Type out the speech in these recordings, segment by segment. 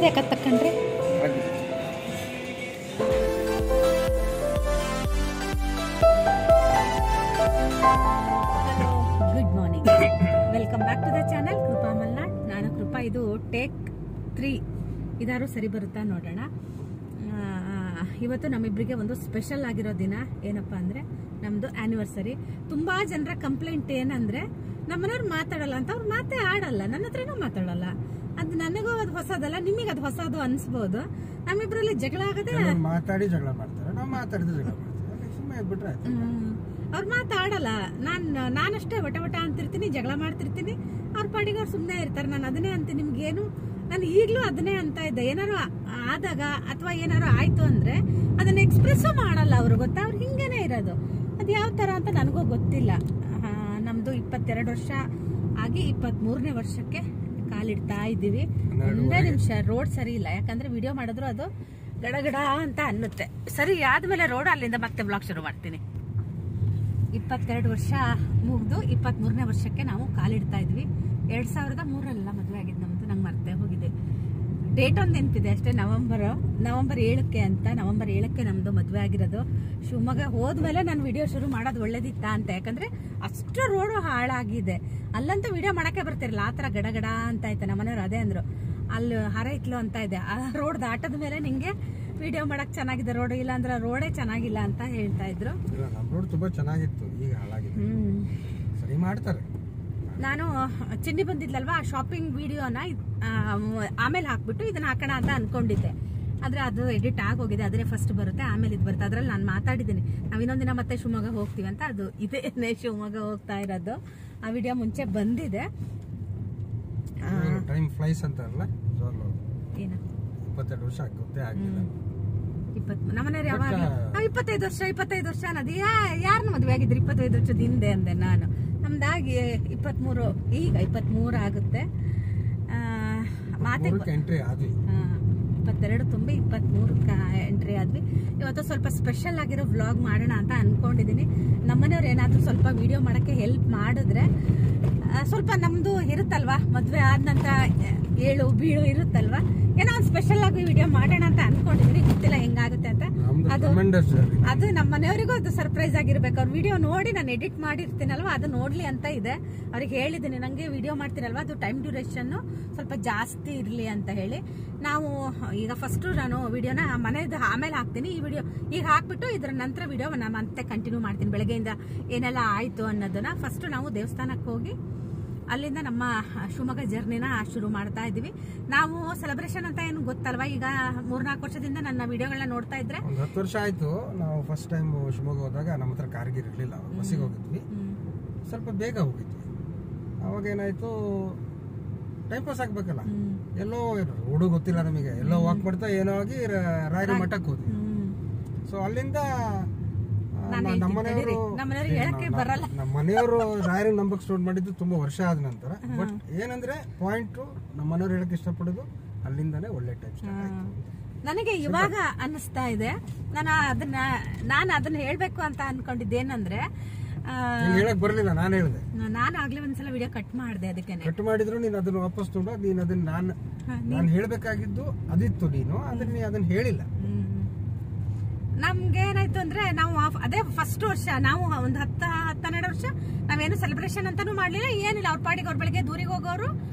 ಯಾಕೆ ತಕ್ಕಂಡ್ರೆ good morning, welcome back to the channel Krupa Malnad. ನಾನು ಕೃಪಾ. ಇದು ಟೇಕ್ 3 ಇದಾರು ಸರಿ ಬರುತ್ತಾ ನೋಡೋಣ. ಇವತ್ತು ನಮ್ಮಿಬ್ಬರಿಗೆ ಒಂದು ಸ್ಪೆಷಲ್ ಆಗಿರೋ ದಿನ. ಏನಪ್ಪ ಅಂದರೆ ನಮ್ಮದು ಆ್ಯನಿವರ್ಸರಿ. ತುಂಬ ಜನರ ಕಂಪ್ಲೇಂಟ್ ಏನಂದರೆ ನಮ್ಮನೆಯವ್ರು ಮಾತಾಡಲ್ಲ ಅಂತ. ಅವ್ರು ಮಾತೇ ಆಡಲ್ಲ, ನನ್ನ ಹತ್ರನೂ ಮಾತಾಡಲ್ಲ. ಅದು ನನಗೂ ಅದು ಹೊಸದಲ್ಲ, ನಿಮಗೆ ಅದು ಹೊಸದು ಅನ್ಸ್ಬೋದು. ನಮ್ಮಿಬ್ಬರಲ್ಲಿ ಜಗಳ ಆಗದೆ ಮಾತಾಡಿ ಜಗಳ ಮಾಡ್ತಾರೆ, ನಾವು ಮಾತಾಡಿದ್ರೆ ಜಗಳ ಮಾಡ್ತಾರೆ, ಸುಮ್ಮನೆ ಬಿಟ್ರೆ ಅವ್ರು ಮಾತಾಡಲ್ಲ. ನಾನಷ್ಟೇ ವಟ ಅಂತಿರ್ತೀನಿ, ಜಗಳ ಮಾಡ್ತಿರ್ತೀನಿ. ಅವ್ರ ಪಾಡಿಗೆ ಅವ್ರು ಸುಮ್ಮನೆ ಇರ್ತಾರೆ. ನಾನು ಅದನ್ನೇ ಅಂತೀನಿ, ನಿಮ್ಗೇನು ನಾನು ಈಗಲೂ ಅದನ್ನೇ ಅಂತ ಇದ್ದೆ. ಏನಾರು ಆದಾಗ ಅಥವಾ ಏನಾರು ಆಯ್ತು ಅಂದ್ರೆ ಅದನ್ನ ಎಕ್ಸ್ಪ್ರೆಸ್ ಮಾಡಲ್ಲ ಅವರು, ಗೊತ್ತಾ? ಅವ್ರು ಹಿಂಗೇನೆ ಇರೋದು. ಅದು ಯಾವ ತರ ಅಂತ ನನಗೂ ಗೊತ್ತಿಲ್ಲ. ನಮ್ದು 22 ವರ್ಷ ಆಗಿ 23ನೇ ವರ್ಷಕ್ಕೆ ಕಾಲಿಡ್ತಾ ಇದ್ದೀವಿ. ಒಂದೇ ನಿಮಿಷ, ರೋಡ್ ಸರಿ ಇಲ್ಲ. ಯಾಕಂದ್ರೆ ವಿಡಿಯೋ ಮಾಡಿದ್ರು ಅದು ಗಡಗಡ ಅಂತ ಅನ್ನುತ್ತೆ. ಸರಿ ಆದ್ಮೇಲೆ ರೋಡ್, ಅಲ್ಲಿಂದ ಮತ್ತೆ ಬ್ಲಾಗ್ ಶುರು ಮಾಡ್ತೀನಿ. 22 ವರ್ಷ ಮುಗಿದು 23ನೇ ವರ್ಷಕ್ಕೆ ನಾವು ಕಾಲಿಡ್ತಾ ಇದ್ವಿ. 2003 ಮದುವೆ ಆಗಿದ್ದು ನಮ್ದು. ನಂಗೆ ಮರ್ತೇ ಹೋಗಿದೆ. ಡೇಟ್ ಒಂದು ನೆನಪಿದೆ ಅಷ್ಟೇ, ನವೆಂಬರ್ 7ಕ್ಕೆ ಅಂತ. ನವೆಂಬರ್ 7ಕ್ಕೆ ನಮ್ದು ಮದುವೆ ಆಗಿರೋದು. ಶಿವಮೊಗ್ಗ ಹೋದ್ಮೇಲೆ ನಾನು ವಿಡಿಯೋ ಶುರು ಮಾಡೋದು ಒಳ್ಳೇದಿತ್ತ ಅಂತ. ಯಾಕಂದ್ರೆ ಅಷ್ಟು ರೋಡು ಹಾಳಾಗಿದೆ. ಅಲ್ಲಂತೂ ವಿಡಿಯೋ ಮಾಡಕ್ಕೆ ಬರ್ತಿರಲ್ಲ, ಆ ತರ ಗಡಗಡ ಅಂತ ಆಯ್ತು. ನಮ್ಮನೆಯವ್ರು ಅದೇ ಅಂದ್ರು, ಅಲ್ಲಿ ಹಾರ ಇಟ್ಲು ಅಂತ ಇದೆ. ಆ ರೋಡ್ ದಾಟದ ಮೇಲೆ ನಿಂಗೆ ವಿಡಿಯೋ ಮಾಡಕ್ ಚೆನ್ನಾಗಿದೆ ರೋಡ್, ಇಲ್ಲ ಅಂದ್ರೆ ರೋಡೇ ಚೆನ್ನಾಗಿಲ್ಲ ಅಂತ ಹೇಳ್ತಾ ಇದ್ರು. ರೋಡ್ ತುಂಬಾ ಚೆನ್ನಾಗಿತ್ತು, ಈಗ ಹಾಳಾಗಿದೆ. ಸರಿ ಮಾಡ್ತಾರೆ. ನಾನು ಚಿನ್ನಿ ಬಂದಿದ್ಲಲ್ವಾ, ಆ ಶಾಪಿಂಗ್ ವಿಡಿಯೋನ ಆಮೇಲೆ ಹಾಕ್ಬಿಟ್ಟು ಇದನ್ನ ಹಾಕೋಣ ಅಂತ ಅನ್ಕೊಂಡಿದ್ದೆ. ಆದ್ರೆ ಅದು ಎಡಿಟ್ ಆಗೋಗಿದೆ. ಅದೇ ಫಸ್ಟ್ ಬರುತ್ತೆ, ಆಮೇಲೆ ಇದು ಬರುತ್ತೆ. ಅದ್ರಲ್ಲಿ ನಾನು ಮಾತಾಡಿದ್ದೀನಿ, ನಾವ್ ಇನ್ನೊಂದಿನ ಮತ್ತೆ ಶಿವಮೊಗ್ಗ ಹೋಗ್ತೀವಿ ಅಂತ. ಅದು ಇದೇನೆ ಶಿವಮೊಗ್ಗ ಹೋಗ್ತಾ ಇರೋದು. ಆ ವಿಡಿಯೋ ಮುಂಚೆ ಬಂದಿದೆ. ಟೈಮ್ ಫ್ಲೈಸ್ ಅಂತಾರಲ್ಲ, ಏನು 22 ವರ್ಷ ಗೊತ್ತೇ ಆಗಿಲ್ಲ. ನಮ್ಮನೆಯವ್ರು ಯಾವಾಗ 25 ವರ್ಷ ಅನ್ನೋದು ಯಾರನ್ನ ಮದುವೆ ಆಗಿದ್ರು 25 ವರ್ಷದ ಹಿಂದೆ ಅಂದೆ ನಾನು. ನಮ್ದಾಗಿ 23, ಈಗ 23 ಆಗುತ್ತೆ. ಮಾತೆ ಎಂಟ್ರಿ ಆದ್ವಿ. 22 ತುಂಬಿ 23ಕ್ಕೆ ಎಂಟ್ರಿ ಆದ್ವಿ. ಇವತ್ತು ಸ್ವಲ್ಪ ಸ್ಪೆಷಲ್ ಆಗಿರೋ ವ್ಲಾಗ್ ಮಾಡೋಣ ಅಂತ ಅನ್ಕೊಂಡಿದೀನಿ. ನಮ್ಮನೆಯವ್ರು ಏನಾದ್ರೂ ಸ್ವಲ್ಪ ವಿಡಿಯೋ ಮಾಡಕ್ಕೆ ಹೆಲ್ಪ್ ಮಾಡಿದ್ರೆ, ಸ್ವಲ್ಪ ನಮ್ದು ಇರುತ್ತಲ್ವಾ, ಮದ್ವೆ ಆದ ನಂತರ ಏಳು ಬೀಳು ಇರುತ್ತಲ್ವಾ, ಏನೋ ಒಂದು ಸ್ಪೆಷಲ್ ಆಗಿ ವಿಡಿಯೋ ಮಾಡೋಣ ಅಂತ ಅನ್ಕೊಂಡಿದೀನಿ. ಗೊತ್ತಿಲ್ಲ ಹೆಂಗಾಗುತ್ತೆ ಅಂತ. ಅದು ನಮ್ಮ ಮನೆಯವರಿಗೂ ಅದು ಸರ್ಪ್ರೈಸ್ ಆಗಿರ್ಬೇಕು. ಅವ್ರ ವಿಡಿಯೋ ನೋಡಿ ನಾನು ಎಡಿಟ್ ಮಾಡಿರ್ತೀನಲ್ವಾ, ಅದು ನೋಡ್ಲಿ ಅಂತ ಇದೆ. ಅವ್ರಿಗೆ ಹೇಳಿದ್ದೀನಿ, ನಂಗೆ ವಿಡಿಯೋ ಮಾಡ್ತೀರಲ್ವಾ, ಅದು ಟೈಮ್ ಡ್ಯೂರೇಷನ್ ಸ್ವಲ್ಪ ಜಾಸ್ತಿ ಇರ್ಲಿ ಅಂತ ಹೇಳಿ. ನಾವು ಈಗ ಫಸ್ಟ್ ನಾನು ವಿಡಿಯೋನ ಮನೆಯದು ಆಮೇಲೆ ಹಾಕ್ತೀನಿ. ಈ ವಿಡಿಯೋ ಈಗ ಹಾಕ್ಬಿಟ್ಟು ಇದ್ರ ನಂತರ ವಿಡಿಯೋ ನಾನು ಮತ್ತೆ ಕಂಟಿನ್ಯೂ ಮಾಡ್ತೀನಿ. ಬೆಳಗ್ಗೆಯಿಂದ ಏನೆಲ್ಲ ಆಯ್ತು ಅನ್ನೋದನ್ನ. ಫಸ್ಟ್ ನಾವು ದೇವಸ್ಥಾನಕ್ಕೆ ಹೋಗಿ ಅಲ್ಲಿಂದ ನಮ್ಮ ಶಿವಮೊಗ್ಗ ಜರ್ನಿನ ಶುರು ಮಾಡ್ತಾ ಇದೀವಿ. ನಾವು ಸೆಲೆಬ್ರೇಷನ್ ಅಂತ ಏನು ಗೊತ್ತಲ್ವಾ, ಈಗ 3-4 ವರ್ಷದಿಂದ ನನ್ನ ವಿಡಿಯೋಗಳನ್ನ ನೋಡ್ತಾ ಇದ್ರೆ. 10 ವರ್ಷ ಆಯ್ತು ನಾವು ಫಸ್ಟ್ ಟೈಮ್ ಶಿವಮೊಗ್ಗ ಹೋದಾಗ. ನಮ್ಮ ಹತ್ರ ಕಾರ್ಗಿರ್ ಇರ್ಲಿಲ್ಲ, ಬಸ್ಸಿಗೆ ಹೋಗಿದ್ವಿ. ಸ್ವಲ್ಪ ಬೇಗ ಹೋಗಿದ್ವಿ. ಅವಾಗ ಏನಾಯ್ತು, ಟೈಮ್ ಪಾಸ್ ಆಗ್ಬೇಕಲ್ಲ. ಎಲ್ಲೋ ರೋಡು ಗೊತ್ತಿಲ್ಲ ನಮಗೆ, ಎಲ್ಲೋ ವಾಕ್ ಮಾಡ್ತಾ ಏನೋ ಆಗಿ ರಾಯರ ಮಠಕ್ಕೆ ಹೋದ್ವಿ. ಸೊ ಅಲ್ಲಿಂದ ನಮ್ಮ ಮನೆಯವರು ರಾಯರ ನಂಬಕ್ ಸ್ಟಾರ್ಟ್ ಮಾಡಿದ್ದು ತುಂಬಾ ವರ್ಷ ಆದ ನಂತರ. ಬಟ್ ಏನಂದ್ರೆ ಪಾಯಿಂಟ್, ನಮ್ಮ ಮನೆಯವ್ರು ಹೇಳಕ್ ಇಷ್ಟಪಡೋದು ಅಲ್ಲಿಂದಾನೇ ಒಳ್ಳೆ ಟೈಮ್ ಸ್ಟಾರ್ಟ್ ಆಯ್ತು. ನನಗೆ ಇವಾಗ ಅನ್ನಿಸ್ತಾ ಇದೆ, ನಾನು ಅದನ್ನ ಹೇಳ್ಬೇಕು ಅಂತ ಅನ್ಕೊಂಡಿದ್ದೇನಂದ್ರೆ, ಹೇಳಕ್ ಬರ್ಲಿಲ್ಲ, ನಾನು ಹೇಳಿದೆ. ನಾನು ಆಗ್ಲೇ ಒಂದ್ಸಲ ವಿಡಿಯೋ ಕಟ್ ಮಾಡಿದೆ. ಅದಕ್ಕೆ ಕಟ್ ಮಾಡಿದ್ರು ನೀನ್ ಅದನ್ನ ವಾಪಸ್ ತಗೊಂಡು, ನೀನ್ ಅದನ್ನ ನಾನು ಹೇಳ್ಬೇಕಾಗಿದ್ದು ಅದಿತ್ತು, ನೀನು ಅದನ್ನ ಹೇಳಿಲ್ಲ. ನಮ್ಗೆ ಏನಾಯ್ತು ಅಂದ್ರೆ, ನಾವು ಅದೇ ಫಸ್ಟ್ ವರ್ಷ ನಾವು ಒಂದು 10-12 ವರ್ಷ ನಾವೇನು ಸೆಲೆಬ್ರೇಷನ್ ಅಂತಾನು ಮಾಡ್ಲಿಲ್ಲ, ಏನಿಲ್ಲ. ಅವ್ರ ಪಾಡಿಗೆ ಅವ್ರ ಬೆಳಗ್ಗೆ ದೂರಿಗೆ ಹೋಗೋರು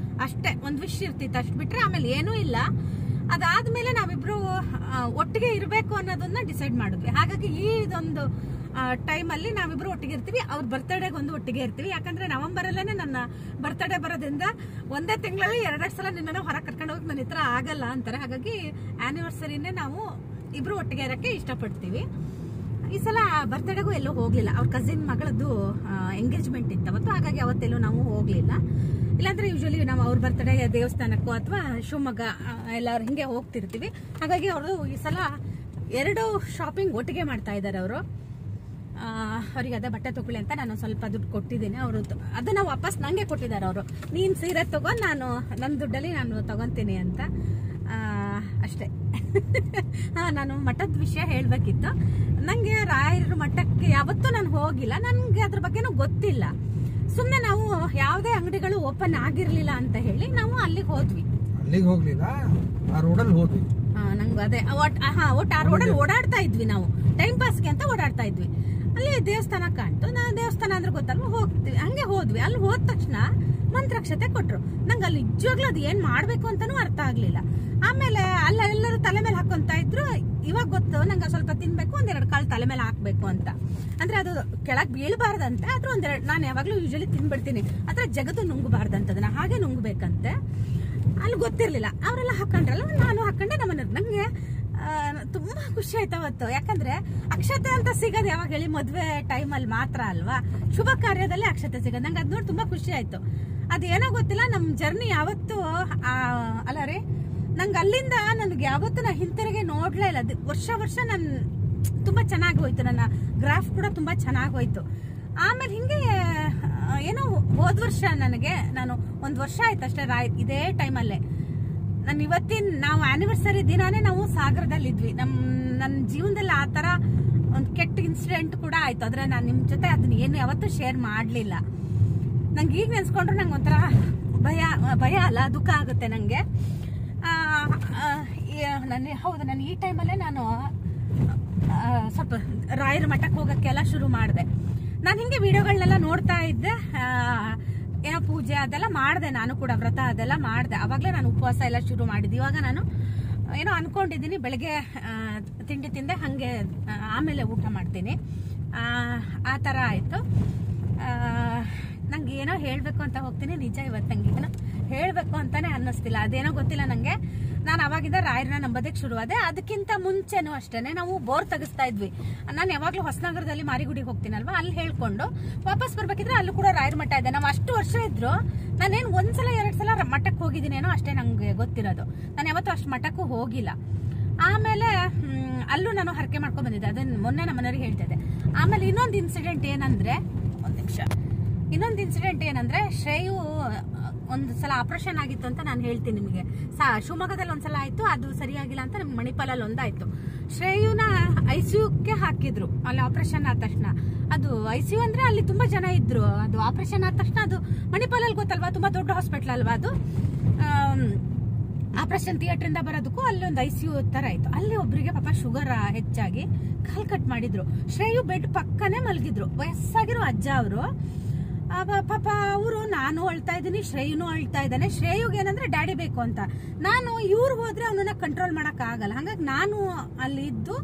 ಅಷ್ಟೇ, ಒಂದ್ ವಿಶ್ ಇರ್ತಿತ್ತು, ಅಷ್ಟು ಬಿಟ್ರೆ ಆಮೇಲೆ ಏನೂ ಇಲ್ಲ. ಅದಾದ್ಮೇಲೆ ನಾವಿಬ್ರು ಒಟ್ಟಿಗೆ ಇರ್ಬೇಕು ಅನ್ನೋದನ್ನ ಡಿಸೈಡ್ ಮಾಡಿದ್ವಿ. ಹಾಗಾಗಿ ಈ ಇದೊಂದು ಟೈಮ್ ಅಲ್ಲಿ ನಾವಿಬ್ರು ಒಟ್ಟಿಗೆ ಇರ್ತೀವಿ. ಅವ್ರ ಬರ್ತ್ಡೇಗೆ ಒಂದು ಒಟ್ಟಿಗೆ ಇರ್ತೀವಿ. ಯಾಕಂದ್ರೆ ನವೆಂಬರ್ ಅಲ್ಲೇನೆ ನನ್ನ ಬರ್ತ್ಡೇ ಬರೋದ್ರಿಂದ ಒಂದೇ ತಿಂಗಳಲ್ಲಿ 2 ಸಲ ನಿನ್ನ ಹೊರಗೆ ಕರ್ಕೊಂಡು ಹೋಗಿ ನನ್ನ ಹತ್ರ ಆಗಲ್ಲ ಅಂತಾರೆ. ಹಾಗಾಗಿ ಆನಿವರ್ಸರಿನೇ ನಾವು ಇಬ್ರು ಒಟ್ಟಿಗೆ ಇರಕ್ಕೆ ಇಷ್ಟಪಡ್ತೀವಿ. ಈ ಸಲ ಬರ್ತ್ಡೇಗೂ ಎಲ್ಲೂ ಹೋಗ್ಲಿಲ್ಲ. ಅವ್ರ ಕಸಿನ್ ಮಗಳದ್ದು ಎಂಗೇಜ್ಮೆಂಟ್ ಇತ್ತು ಅವತ್ತು, ಹಾಗಾಗಿ ಅವತ್ತೆಲ್ಲೂ ನಾವು ಹೋಗ್ಲಿಲ್ಲ. ಇಲ್ಲಾಂದ್ರೆ ಯೂಶಲಿ ನಾವು ಅವ್ರ ಬರ್ತ್ಡೇ ದೇವಸ್ಥಾನಕ್ಕೂ ಅಥವಾ ಶಿವಮೊಗ್ಗ ಎಲ್ಲರೂ ಹಿಂಗೆ ಹೋಗ್ತಿರ್ತೀವಿ. ಹಾಗಾಗಿ ಅವರು ಈ ಸಲ 2 ಶಾಪಿಂಗ್ ಒಟ್ಟಿಗೆ ಮಾಡ್ತಾ ಇದ್ದಾರೆ. ಅವರು ಅವ್ರಿಗೆ ಅದೇ ಬಟ್ಟೆ ತಗೊಳ್ಳಿ ಅಂತ ನಾನು ಸ್ವಲ್ಪ ದುಡ್ಡು ಕೊಟ್ಟಿದ್ದೀನಿ. ಅವರು ಅದನ್ನ ವಾಪಸ್ ನಂಗೆ ಕೊಟ್ಟಿದ್ದಾರೆ. ಅವರು ನೀನ್ ಸೀರೆ ತಗೊಂಡ್ ನಾನು ನನ್ನ ದುಡ್ಡಲ್ಲಿ ನಾನು ತಗೊಂತೀನಿ ಅಂತ. ಅಷ್ಟೇ. ನಾನು ಮಠದ ವಿಷಯ ಹೇಳ್ಬೇಕಿತ್ತು. ನಂಗೆ ರಾಯರ ಮಠಕ್ಕೆ ಯಾವತ್ತೂ ನಾನು ಹೋಗಿಲ್ಲ, ನನ್ಗೆ ಅದ್ರ ಬಗ್ಗೆನೂ ಗೊತ್ತಿಲ್ಲ. ಸುಮ್ನೆ ನಾವು ಯಾವುದೇ ಅಂಗಡಿಗಳು ಓಪನ್ ಆಗಿರ್ಲಿಲ್ಲ ಅಂತ ಹೇಳಿ ನಾವು ಅಲ್ಲಿಗೆ ಹೋದ್ವಿ. ಅಲ್ಲಿಗೆ ಹೋಗ್ಲಿಲ್ಲ, ಆ ರೋಡಲ್ಲಿ ಹೋದ್ವಿ. ನಂಗೆ ಅದೇ ಒಟ್ಟು ಆ ರೋಡಲ್ಲಿ ಓಡಾಡ್ತಾ ಇದ್ವಿ ನಾವು, ಟೈಮ್ ಪಾಸ್ಗೆ ಅಂತ ಓಡಾಡ್ತಾ ಇದ್ವಿ. ಅಲ್ಲಿ ದೇವಸ್ಥಾನ ಕಾಣ್ತು, ದೇವಸ್ಥಾನ ಅಂದ್ರೆ ಗೊತ್ತಲ್ವ, ಹೋಗ್ತೀವಿ. ಹಂಗೆ ಹೋದ್ವಿ. ಅಲ್ಲಿ ಹೋದ ತಕ್ಷಣ ಮಂತ್ರಾಕ್ಷತೆ ಕೊಟ್ರು. ನಂಗೆ ಅಲ್ಲಿ ನಿಜವಾಗ್ಲೂ ಅದು ಏನ್ ಮಾಡ್ಬೇಕು ಅಂತಾನೂ ಅರ್ಥ ಆಗ್ಲಿಲ್ಲ. ಆಮೇಲೆ ಎಲ್ಲರೂ ತಲೆ ಮೇಲೆ ಹಾಕೊಂತ ಇದ್ರು. ಇವಾಗ ಗೊತ್ತು ನಂಗೆ ಸ್ವಲ್ಪ ತಿನ್ಬೇಕು, ಒಂದೆರಡು ಕಾಳು ತಲೆ ಮೇಲೆ ಹಾಕ್ಬೇಕು ಅಂತ. ಅಂದ್ರೆ ಅದು ಕೆಳಗ್ ಬೀಳ್ಬಾರ್ದಂತೆ, ಆದ್ರೂ ಒಂದೆರಡು, ನಾನು ಯಾವಾಗ್ಲೂ ಯೂಶಲಿ ತಿನ್ಬಿಡ್ತೀನಿ, ಆದ್ರೆ ಜಗತ್ತು ನುಂಗಬಾರ್ದಂತದನ್ನ, ಹಾಗೆ ನುಂಗ್ಬೇಕಂತೆ. ಅಲ್ಲಿ ಗೊತ್ತಿರ್ಲಿಲ್ಲ. ಅವರೆಲ್ಲ ಹಾಕೊಂಡ್ರಲ್ಲ, ನಾನು ಹಾಕೊಂಡೆ. ನಮ್ಮನೆಯವ್ರು ನಂಗೆ ತುಂಬಾ ಖುಷಿ ಆಯ್ತು ಅವತ್ತು. ಯಾಕಂದ್ರೆ ಅಕ್ಷತೆ ಅಂತ ಸಿಗೋದು ಯಾವಾಗ ಹೇಳಿ, ಮದ್ವೆ ಟೈಮಲ್ಲಿ ಮಾತ್ರ ಅಲ್ವಾ, ಶುಭ ಕಾರ್ಯದಲ್ಲಿ ಅಕ್ಷತೆ ಸಿಗೋದು. ನಂಗೆ ಅದ್ ನೋಡಿ ತುಂಬಾ ಖುಷಿ ಆಯ್ತು. ಅದೇನೋ ಗೊತ್ತಿಲ್ಲ, ನಮ್ ಜರ್ನಿ ಯಾವತ್ತು ಅಲ್ಲ ರೀ, ನಂಗೆ ಅಲ್ಲಿಂದ ನನಗೆ ಯಾವತ್ತು ನಾ ಹಿಂತಿರುಗಿ ನೋಡ್ಲೇ ಇಲ್ಲ. ವರ್ಷ ನನ್ ತುಂಬಾ ಚೆನ್ನಾಗಿ ಹೋಯ್ತು, ನನ್ನ ಗ್ರಾಫ್ ಕೂಡ ತುಂಬಾ ಚೆನ್ನಾಗಿ ಹೋಯ್ತು. ಆಮೇಲೆ ಹಿಂಗೆ ಏನೋ ಹೋದ್ ವರ್ಷ ನಾನು 1 ವರ್ಷ ಆಯ್ತು ಅಷ್ಟೇ ಇದೇ ಟೈಮಲ್ಲೇ. ನಾವು ಆನಿವರ್ಸರಿ ದಿನಾನೇ ನಾವು ಸಾಗರದಲ್ಲಿದ್ವಿ. ನನ್ನ ಜೀವನದಲ್ಲಿ ಆ ತರ ಒಂದು ಕೆಟ್ಟ ಇನ್ಸಿಡೆಂಟ್ ಕೂಡ ಆಯ್ತು. ಆದ್ರೆ ನಾನು ನಿಮ್ ಜೊತೆ ಅದನ್ನ ಏನು ಯಾವತ್ತೂ ಶೇರ್ ಮಾಡ್ಲಿಲ್ಲ. ನಂಗೆ ಈಗ ನೆನ್ಸ್ಕೊಂಡ್ರು ನಂಗೆ ಒಂಥರ ಭಯ ಅಲ್ಲ, ದುಃಖ ಆಗುತ್ತೆ ನಂಗೆ. ಹೌದು, ನಾನು ಈ ಟೈಮಲ್ಲೇ ನಾನು ಸ್ವಲ್ಪ ರಾಯರ ಮಠಕ್ಕೆ ಹೋಗಕ್ಕೆಲ್ಲ ಶುರು ಮಾಡಿದೆ. ನಾನು ಹಿಂಗೆ ವಿಡಿಯೋಗಳನ್ನೆಲ್ಲ ನೋಡ್ತಾ ಇದ್ದೆ. ಏನೋ ಪೂಜೆ ಅದೆಲ್ಲ ಮಾಡಿದೆ, ನಾನು ಕೂಡ ವ್ರತ ಅದೆಲ್ಲ ಮಾಡಿದೆ. ಅವಾಗಲೇ ನಾನು ಉಪವಾಸ ಎಲ್ಲ ಶುರು ಮಾಡಿದ್ದೆ. ಇವಾಗ ನಾನು ಏನೋ ಅನ್ಕೊಂಡಿದ್ದೀನಿ, ಬೆಳಗ್ಗೆ ತಿಂಡಿ ತಿಂದೆ, ಹಾಗೆ ಆಮೇಲೆ ಊಟ ಮಾಡ್ತೀನಿ, ಆ ಥರ ಆಯಿತು. ನಂಗೆ ಏನೋ ಹೇಳಬೇಕು ಅಂತ ಹೋಗ್ತೀನಿ, ನಿಜ ಇವತ್ತು ನಂಗೆ ಏನೋ ಹೇಳಬೇಕು ಅಂತಾನೆ ಅನ್ನಿಸ್ತಿಲ್ಲ. ಅದೇನೋ ಗೊತ್ತಿಲ್ಲ ನನಗೆ. ನಾನು ಅವಾಗಿಂದ ರಾಯರನ್ನ ನಂಬೋದಕ್ಕೆ ಶುರುವಾದೆ. ಅದಕ್ಕಿಂತ ಮುಂಚೆನೂ ಅಷ್ಟೇನೆ ನಾವು ಬೋರ್ ತೆಗಿಸ್ತಾ ಇದ್ವಿ. ನಾನು ಯಾವಾಗಲೂ ಹೊಸನಗರದಲ್ಲಿ ಮಾರಿಗುಡಿಗೆ ಹೋಗ್ತೀನಲ್ವಾ, ಅಲ್ಲಿ ಹೇಳ್ಕೊಂಡು ವಾಪಸ್ ಬರ್ಬೇಕಿದ್ರೆ ಅಲ್ಲೂ ಕೂಡ ರಾಯರ ಮಠ ಇದೆ. ನಾವು ಅಷ್ಟು ವರ್ಷ ಇದ್ರು, ನಾನೇನು 1 ಸಲ 2 ಸಲ ಮಠಕ್ಕೆ ಹೋಗಿದ್ದೀನೇನೋ ಅಷ್ಟೇ ನಂಗೆ ಗೊತ್ತಿರೋದು. ನಾನು ಯಾವತ್ತೂ ಅಷ್ಟು ಮಠಕ್ಕೂ ಹೋಗಿಲ್ಲ. ಆಮೇಲೆ ಅಲ್ಲೂ ನಾನು ಹರಕೆ ಮಾಡ್ಕೊಂಡ್ ಬಂದಿದ್ದೆ, ಅದನ್ನ ಮೊನ್ನೆ ನಮ್ಮ ಮನೆಯವ್ರಿಗೆ ಹೇಳ್ತಿದ್ದೆ. ಆಮೇಲೆ ಇನ್ನೊಂದು ಇನ್ಸಿಡೆಂಟ್ ಏನಂದ್ರೆ, ಇನ್ನೊಂದು ಇನ್ಸಿಡೆಂಟ್ ಏನಂದ್ರೆ, ಶ್ರೇಯು ಒಂದು ಸಲ ಆಪರೇಷನ್ ಆಗಿತ್ತು ಅಂತ ನಾನು ಹೇಳ್ತೀನಿ ನಿಮಗೆ. ಶಿವಮೊಗ್ಗದಲ್ಲಿ ಒಂದ್ಸಲ ಆಯ್ತು, ಅದು ಸರಿಯಾಗಿಲ್ಲ ಅಂತ ನಮ್ಗೆ ಮಣಿಪಾಲಲ್ಲಿ ಒಂದಾಯ್ತು. ಶ್ರೇಯುನ ICUಕ್ಕೆ ಹಾಕಿದ್ರು ಅಲ್ಲಿ ಆಪರೇಷನ್ ಆದ ತಕ್ಷಣ. ಅದು ICU ಅಂದ್ರೆ ಅಲ್ಲಿ ತುಂಬಾ ಜನ ಇದ್ರು. ಅದು ಆಪರೇಷನ್ ಆದ ತಕ್ಷಣ, ಅದು ಮಣಿಪಾಲಲ್ಲಿ ಗೊತ್ತಲ್ವಾ, ತುಂಬಾ ದೊಡ್ಡ ಹಾಸ್ಪಿಟಲ್ ಅಲ್ವಾ ಅದು. ಆಪರೇಷನ್ ಥಿಯೇಟರ್ ಇಂದ ಬರೋದಕ್ಕೂ ಅಲ್ಲಿ ಒಂದು ICU ತರ ಆಯ್ತು. ಅಲ್ಲಿ ಒಬ್ರಿಗೆ ಪಾಪ ಶುಗರ್ ಹೆಚ್ಚಾಗಿ ಕಾಲ್ ಕಟ್ ಮಾಡಿದ್ರು. ಶ್ರೇಯು ಬೆಡ್ ಪಕ್ಕನೆ ಮಲಗಿದ್ರು. ವಯಸ್ಸಾಗಿರೋ ಅಜ್ಜ ಅವರು. ಪಾಪ ಅವರು, ನಾನು ಅಳ್ತಾ ಇದ್ದೀನಿ, ಶ್ರೇಯುನು ಅಳ್ತಾ ಇದ್ದಾನೆ. ಶ್ರೇಯುಗೆ ಏನಂದ್ರೆ ಡ್ಯಾಡಿ ಬೇಕು ಅಂತ. ನಾನು ಇವ್ರಿಗೆ ಹೋದ್ರೆ ಅವನನ್ನ ಕಂಟ್ರೋಲ್ ಮಾಡಕ್ ಆಗಲ್ಲ. ಹಾಗಾಗಿ ನಾನು ಅಲ್ಲಿ ಇದ್ದು,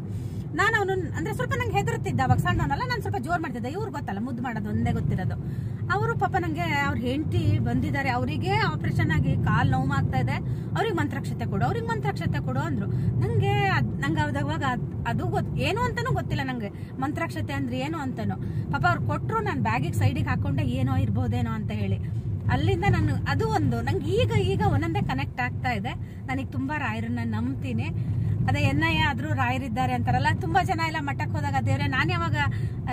ನಾನು ಅವನು ಅಂದ್ರೆ ಸ್ವಲ್ಪ ನಂಗೆ ಹೆದರ್ತಿದ್ದ. ಅವಾಗ ಸಣ್ಣವನಲ್ಲ, ನಾನು ಸ್ವಲ್ಪ ಜೋರ್ ಮಾಡ್ತಿದ್ದೆ. ಇವ್ರು ಗೊತ್ತಲ್ಲ, ಮುದ್ದು ಮಾಡೋದು ಒಂದೇ ಗೊತ್ತಿರೋದು. ಅವರು ಪಾಪ ನಂಗೆ, ಅವ್ರ ಹೆಂಡತಿ ಬಂದಿದ್ದಾರೆ, ಅವರಿಗೆ ಆಪರೇಷನ್ ಆಗಿ ಕಾಲ್ ನೋವು ಆಗ್ತಾ ಇದೆ, ಅವ್ರಿಗೆ ಮಂತ್ರಾಕ್ಷತೆ ಕೊಡು ಅಂದ್ರು. ನಂಗೆ ಅವಾಗ ಅದು ಏನು ಅಂತಾನೂ ಗೊತ್ತಿಲ್ಲ ನಂಗೆ, ಮಂತ್ರಾಕ್ಷತೆ ಅಂದ್ರೆ ಏನು ಅಂತಾನು. ಪಾಪ ಅವ್ರು ಕೊಟ್ರು, ನಾನು ಬ್ಯಾಗಿಗೆ ಸೈಡಿಗೆ ಹಾಕೊಂಡೆ, ಏನೋ ಇರ್ಬೋದೇನೋ ಅಂತ ಹೇಳಿ. ಅಲ್ಲಿಂದ ನಾನು ಅದು ಒಂದು ನಂಗೆ ಈಗ ಒಂದೊಂದೇ ಕನೆಕ್ಟ್ ಆಗ್ತಾ ಇದೆ. ನನಗೆ ತುಂಬಾ ರಾಯರನ್ನ ನಂಬ್ತೀನಿ. ಅದೇ NI ಆದ್ರೂ ರಾಯರಿದ್ದಾರೆ ಅಂತಾರಲ್ಲ, ತುಂಬಾ ಜನ ಎಲ್ಲ ಮಠಕ್ಕೆ ಹೋದಾಗ ದೇವ್ರೆ, ನಾನು ಯಾವಾಗ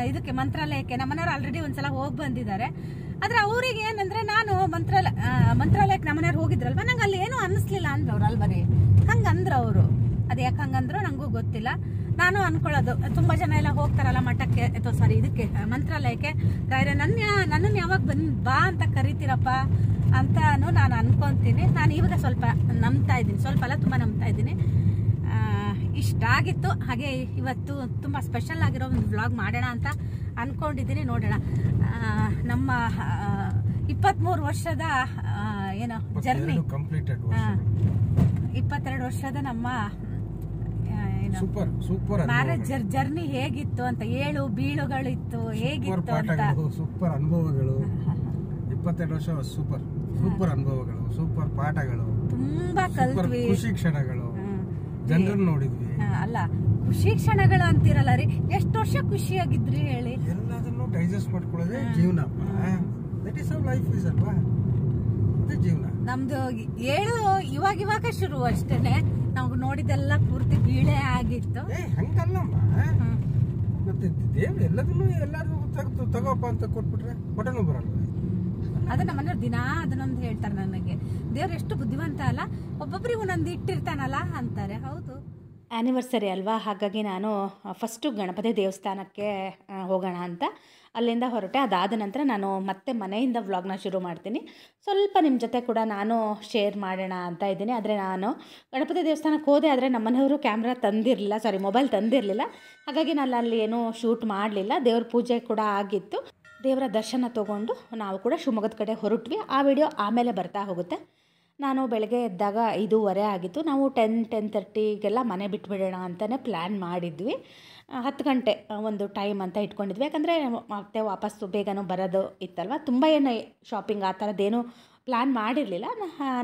ಇದಕ್ಕೆ ಮಂತ್ರಾಲಯಕ್ಕೆ, ನಮ್ಮನೆಯವ್ರು ಆಲ್ರೆಡಿ ಒಂದ್ಸಲ ಹೋಗಿ ಬಂದಿದ್ದಾರೆ. ಆದ್ರೆ ಅವ್ರಿಗೆ ಏನಂದ್ರೆ, ನಾನು ಮಂತ್ರಾಲಯಕ್ಕೆ ನಮ್ಮನೆಯವ್ರು ಹೋಗಿದ್ರಲ್ವಾ, ನಂಗೆ ಅಲ್ಲಿ ಏನು ಅನ್ನಿಸ್ಲಿಲ್ಲ ಅಂದ್ರ ಅವ್ರು ಅಲ್ವರಿ, ಹಂಗಂದ್ರ ಅವರು. ಅದ್ ಯಾಕೆ ಹಂಗಂದ್ರು ನಂಗೂ ಗೊತ್ತಿಲ್ಲ. ನಾನು ಅನ್ಕೊಳ್ಳೋದು, ತುಂಬಾ ಜನ ಎಲ್ಲ ಹೋಗ್ತಾರಲ್ಲ ಮಠಕ್ಕೆ, ಇದಕ್ಕೆ ಮಂತ್ರಾಲಯಕ್ಕೆ, ರಾಯರೇ ನನ್ನನ್ನು ಯಾವಾಗ ಬಾ ಅಂತ ಕರಿತೀರಪ್ಪ ಅಂತಾನು ನಾನು ಅನ್ಕೊಂತೀನಿ. ನಾನು ಇವಾಗ ಸ್ವಲ್ಪ ನಂಬ್ತಾ ಇದ್ದೀನಿ, ಸ್ವಲ್ಪ ಅಲ್ಲ ತುಂಬಾ ನಂಬ್ತಾ ಇದ್ದೀನಿ. ಇಷ್ಟ ಆಗಿತ್ತು. ಹಾಗೆ ಇವತ್ತು ತುಂಬಾ ಸ್ಪೆಷಲ್ ಆಗಿರೋ ಒಂದು ವ್ಲಾಗ್ ಮಾಡೋಣ ಅಂತ ಅನ್ಕೊಂಡಿದ್ದೀನಿ. ನೋಡೋಣ, ನಮ್ಮ 23 ವರ್ಷದ ಏನೋ ಜರ್ನಿ, 22 ವರ್ಷದ ನಮ್ಮ ಮ್ಯಾರೇಜ್ ಜರ್ನಿ ಹೇಗಿತ್ತು ಅಂತ, ಏಳು ಬೀಳುಗಳಿತ್ತು, ಹೇಗಿತ್ತು ಅಂತ, ಸೂಪರ್ ಅನುಭವಗಳು. 22 ವರ್ಷ ಸೂಪರ್ ಅನುಭವಗಳು, ಸೂಪರ್ ಪಾಠಗಳು, ತುಂಬಾ ಕಲ್ತ್ವಿ, ಖುಷಿ ಕ್ಷಣಗಳು, ಜನರನ್ನು ನೋಡಿದ್ವಿ. ಅಲ್ಲ, ಖುಷಿ ಕ್ಷಣಗಳು ಅಂತಿರಲ್ಲ ರೀ, ಎಷ್ಟು ವರ್ಷ ಖುಷಿಯಾಗಿದ್ರಿ ಹೇಳಿ. ಎಲ್ಲದನ್ನು ಡೈಜೆಸ್ಟ್ ಮಾಡ್ಕೊಳ್ಳೋದೇ ಜೀವನ. That is how life is ಅಲ್ವಾ, ಅದೇ ಜೀವನ ನಮ್ದು. ಇವಾಗ ಶುರು ಅಷ್ಟೇನೆ, ನಾವು ನೋಡಿದೆಲ್ಲ ಪೂರ್ತಿ ಬೀಳೆ ಆಗಿತ್ತು. ಹಂಗಲ್ಲಮ್ಮ, ಮತ್ತೆ ದೇವ್ರು ಎಲ್ಲರೂ ತಗೋಪ್ಪ ಅಂತ ಕೊಟ್ಬಿಟ್ರೆ ಹೊಟ್ಟೆನೂ ಬರಲ್ಲ. ಅದು ನಮ್ಮನೆಯವ್ರು ದಿನಾ ಅದನ್ನೊಂದು ಹೇಳ್ತಾರೆ ನನಗೆ, ದೇವ್ರು ಎಷ್ಟು ಬುದ್ಧಿವಂತ ಅಲ್ಲ, ಒಬ್ಬೊಬ್ರಿಗೆ ಒಂದೊಂದು ಇಟ್ಟಿರ್ತಾನಲ್ಲ ಅಂತಾರೆ. ಹೌದು, ಆ್ಯನಿವರ್ಸರಿ ಅಲ್ವಾ, ಹಾಗಾಗಿ ನಾನು ಫಸ್ಟು ಗಣಪತಿ ದೇವಸ್ಥಾನಕ್ಕೆ ಹೋಗೋಣ ಅಂತ. ಅಲ್ಲಿಂದ ಹೊರಟೆ. ಅದಾದ ನಂತರ ನಾನು ಮತ್ತೆ ಮನೆಯಿಂದ ವ್ಲಾಗ್ನ ಶುರು ಮಾಡ್ತೀನಿ. ಸ್ವಲ್ಪ ನಿಮ್ಮ ಜೊತೆ ಕೂಡ ನಾನು ಶೇರ್ ಮಾಡೋಣ ಅಂತ ಇದ್ದೀನಿ. ಆದರೆ ನಾನು ಗಣಪತಿ ದೇವಸ್ಥಾನಕ್ಕೆ ಹೋದೆ, ಆದರೆ ನಮ್ಮ ಮನೆಯವರು ಕ್ಯಾಮ್ರಾ ತಂದಿರಲಿಲ್ಲ, ಮೊಬೈಲ್ ತಂದಿರಲಿಲ್ಲ. ಹಾಗಾಗಿ ನಾನು ಅಲ್ಲಿ ಏನೂ ಶೂಟ್ ಮಾಡಲಿಲ್ಲ. ದೇವ್ರ ಪೂಜೆ ಕೂಡ ಆಗಿತ್ತು. ದೇವರ ದರ್ಶನ ತೊಗೊಂಡು ನಾವು ಕೂಡ ಶಿವಮೊಗ್ಗದ ಕಡೆ ಹೊರಟ್ವಿ. ಆ ವಿಡಿಯೋ ಆಮೇಲೆ ಬರ್ತಾ ಹೋಗುತ್ತೆ. ನಾನು ಬೆಳಗ್ಗೆ ಎದ್ದಾಗ 5:15 ಆಗಿತ್ತು. ನಾವು 10:30ಗೆಲ್ಲ ಮನೆ ಬಿಟ್ಬಿಡೋಣ ಅಂತಲೇ ಪ್ಲ್ಯಾನ್ ಮಾಡಿದ್ವಿ. 10 ಗಂಟೆ ಒಂದು ಟೈಮ್ ಅಂತ ಇಟ್ಕೊಂಡಿದ್ವಿ. ಯಾಕಂದರೆ ಮತ್ತೆ ವಾಪಸ್ಸು ಬೇಗನೂ ಬರೋದು ಇತ್ತಲ್ವ. ತುಂಬ ಏನು ಶಾಪಿಂಗ್ ಆ ಥರದ್ದೇನೂ ಪ್ಲ್ಯಾನ್ ಮಾಡಿರಲಿಲ್ಲ.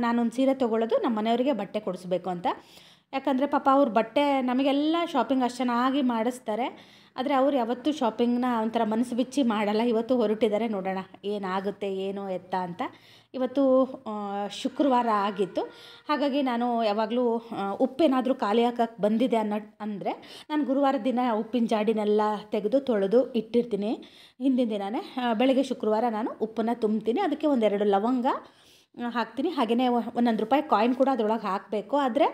ನಾನೊಂದು ಸೀರೆ ತೊಗೊಳ್ಳೋದು, ನಮ್ಮ ಮನೆಯವರಿಗೆ ಬಟ್ಟೆ ಕೊಡಿಸ್ಬೇಕು ಅಂತ. ಯಾಕಂದರೆ ಪಾಪ ಅವ್ರ ಬಟ್ಟೆ ನಮಗೆಲ್ಲ ಶಾಪಿಂಗ್ ಅಷ್ಟು ಚೆನ್ನಾಗಿ ಮಾಡಿಸ್ತಾರೆ, ಆದರೆ ಅವ್ರು ಯಾವತ್ತೂ ಶಾಪಿಂಗ್ನ ಒಂಥರ ಮನಸ್ಸು ಬಿಚ್ಚಿ ಮಾಡಲ್ಲ. ಇವತ್ತು ಹೊರಟಿದ್ದಾರೆ, ನೋಡೋಣ ಏನಾಗುತ್ತೆ ಏನು ಎತ್ತ ಅಂತ. ಇವತ್ತು ಶುಕ್ರವಾರ ಆಗಿತ್ತು. ಹಾಗಾಗಿ ನಾನು ಯಾವಾಗಲೂ ಉಪ್ಪೇನಾದರೂ ಖಾಲಿ ಹಾಕಕ್ಕೆ ಬಂದಿದೆ ಅಂದರೆ ನಾನು ಗುರುವಾರ ದಿನ ಉಪ್ಪಿನ ಜಾಡಿನೆಲ್ಲ ತೆಗೆದು ತೊಳೆದು ಇಟ್ಟಿರ್ತೀನಿ. ಹಿಂದಿನ ದಿನವೇ ಬೆಳಗ್ಗೆ ಶುಕ್ರವಾರ ನಾನು ಉಪ್ಪನ್ನು ತುಂಬ್ತೀನಿ. ಅದಕ್ಕೆ 1-2 ಲವಂಗ ಹಾಕ್ತೀನಿ. ಹಾಗೆಯೇ ₹1 ಕಾಯಿನ್ ಕೂಡ ಅದರೊಳಗೆ ಹಾಕಬೇಕು. ಆದರೆ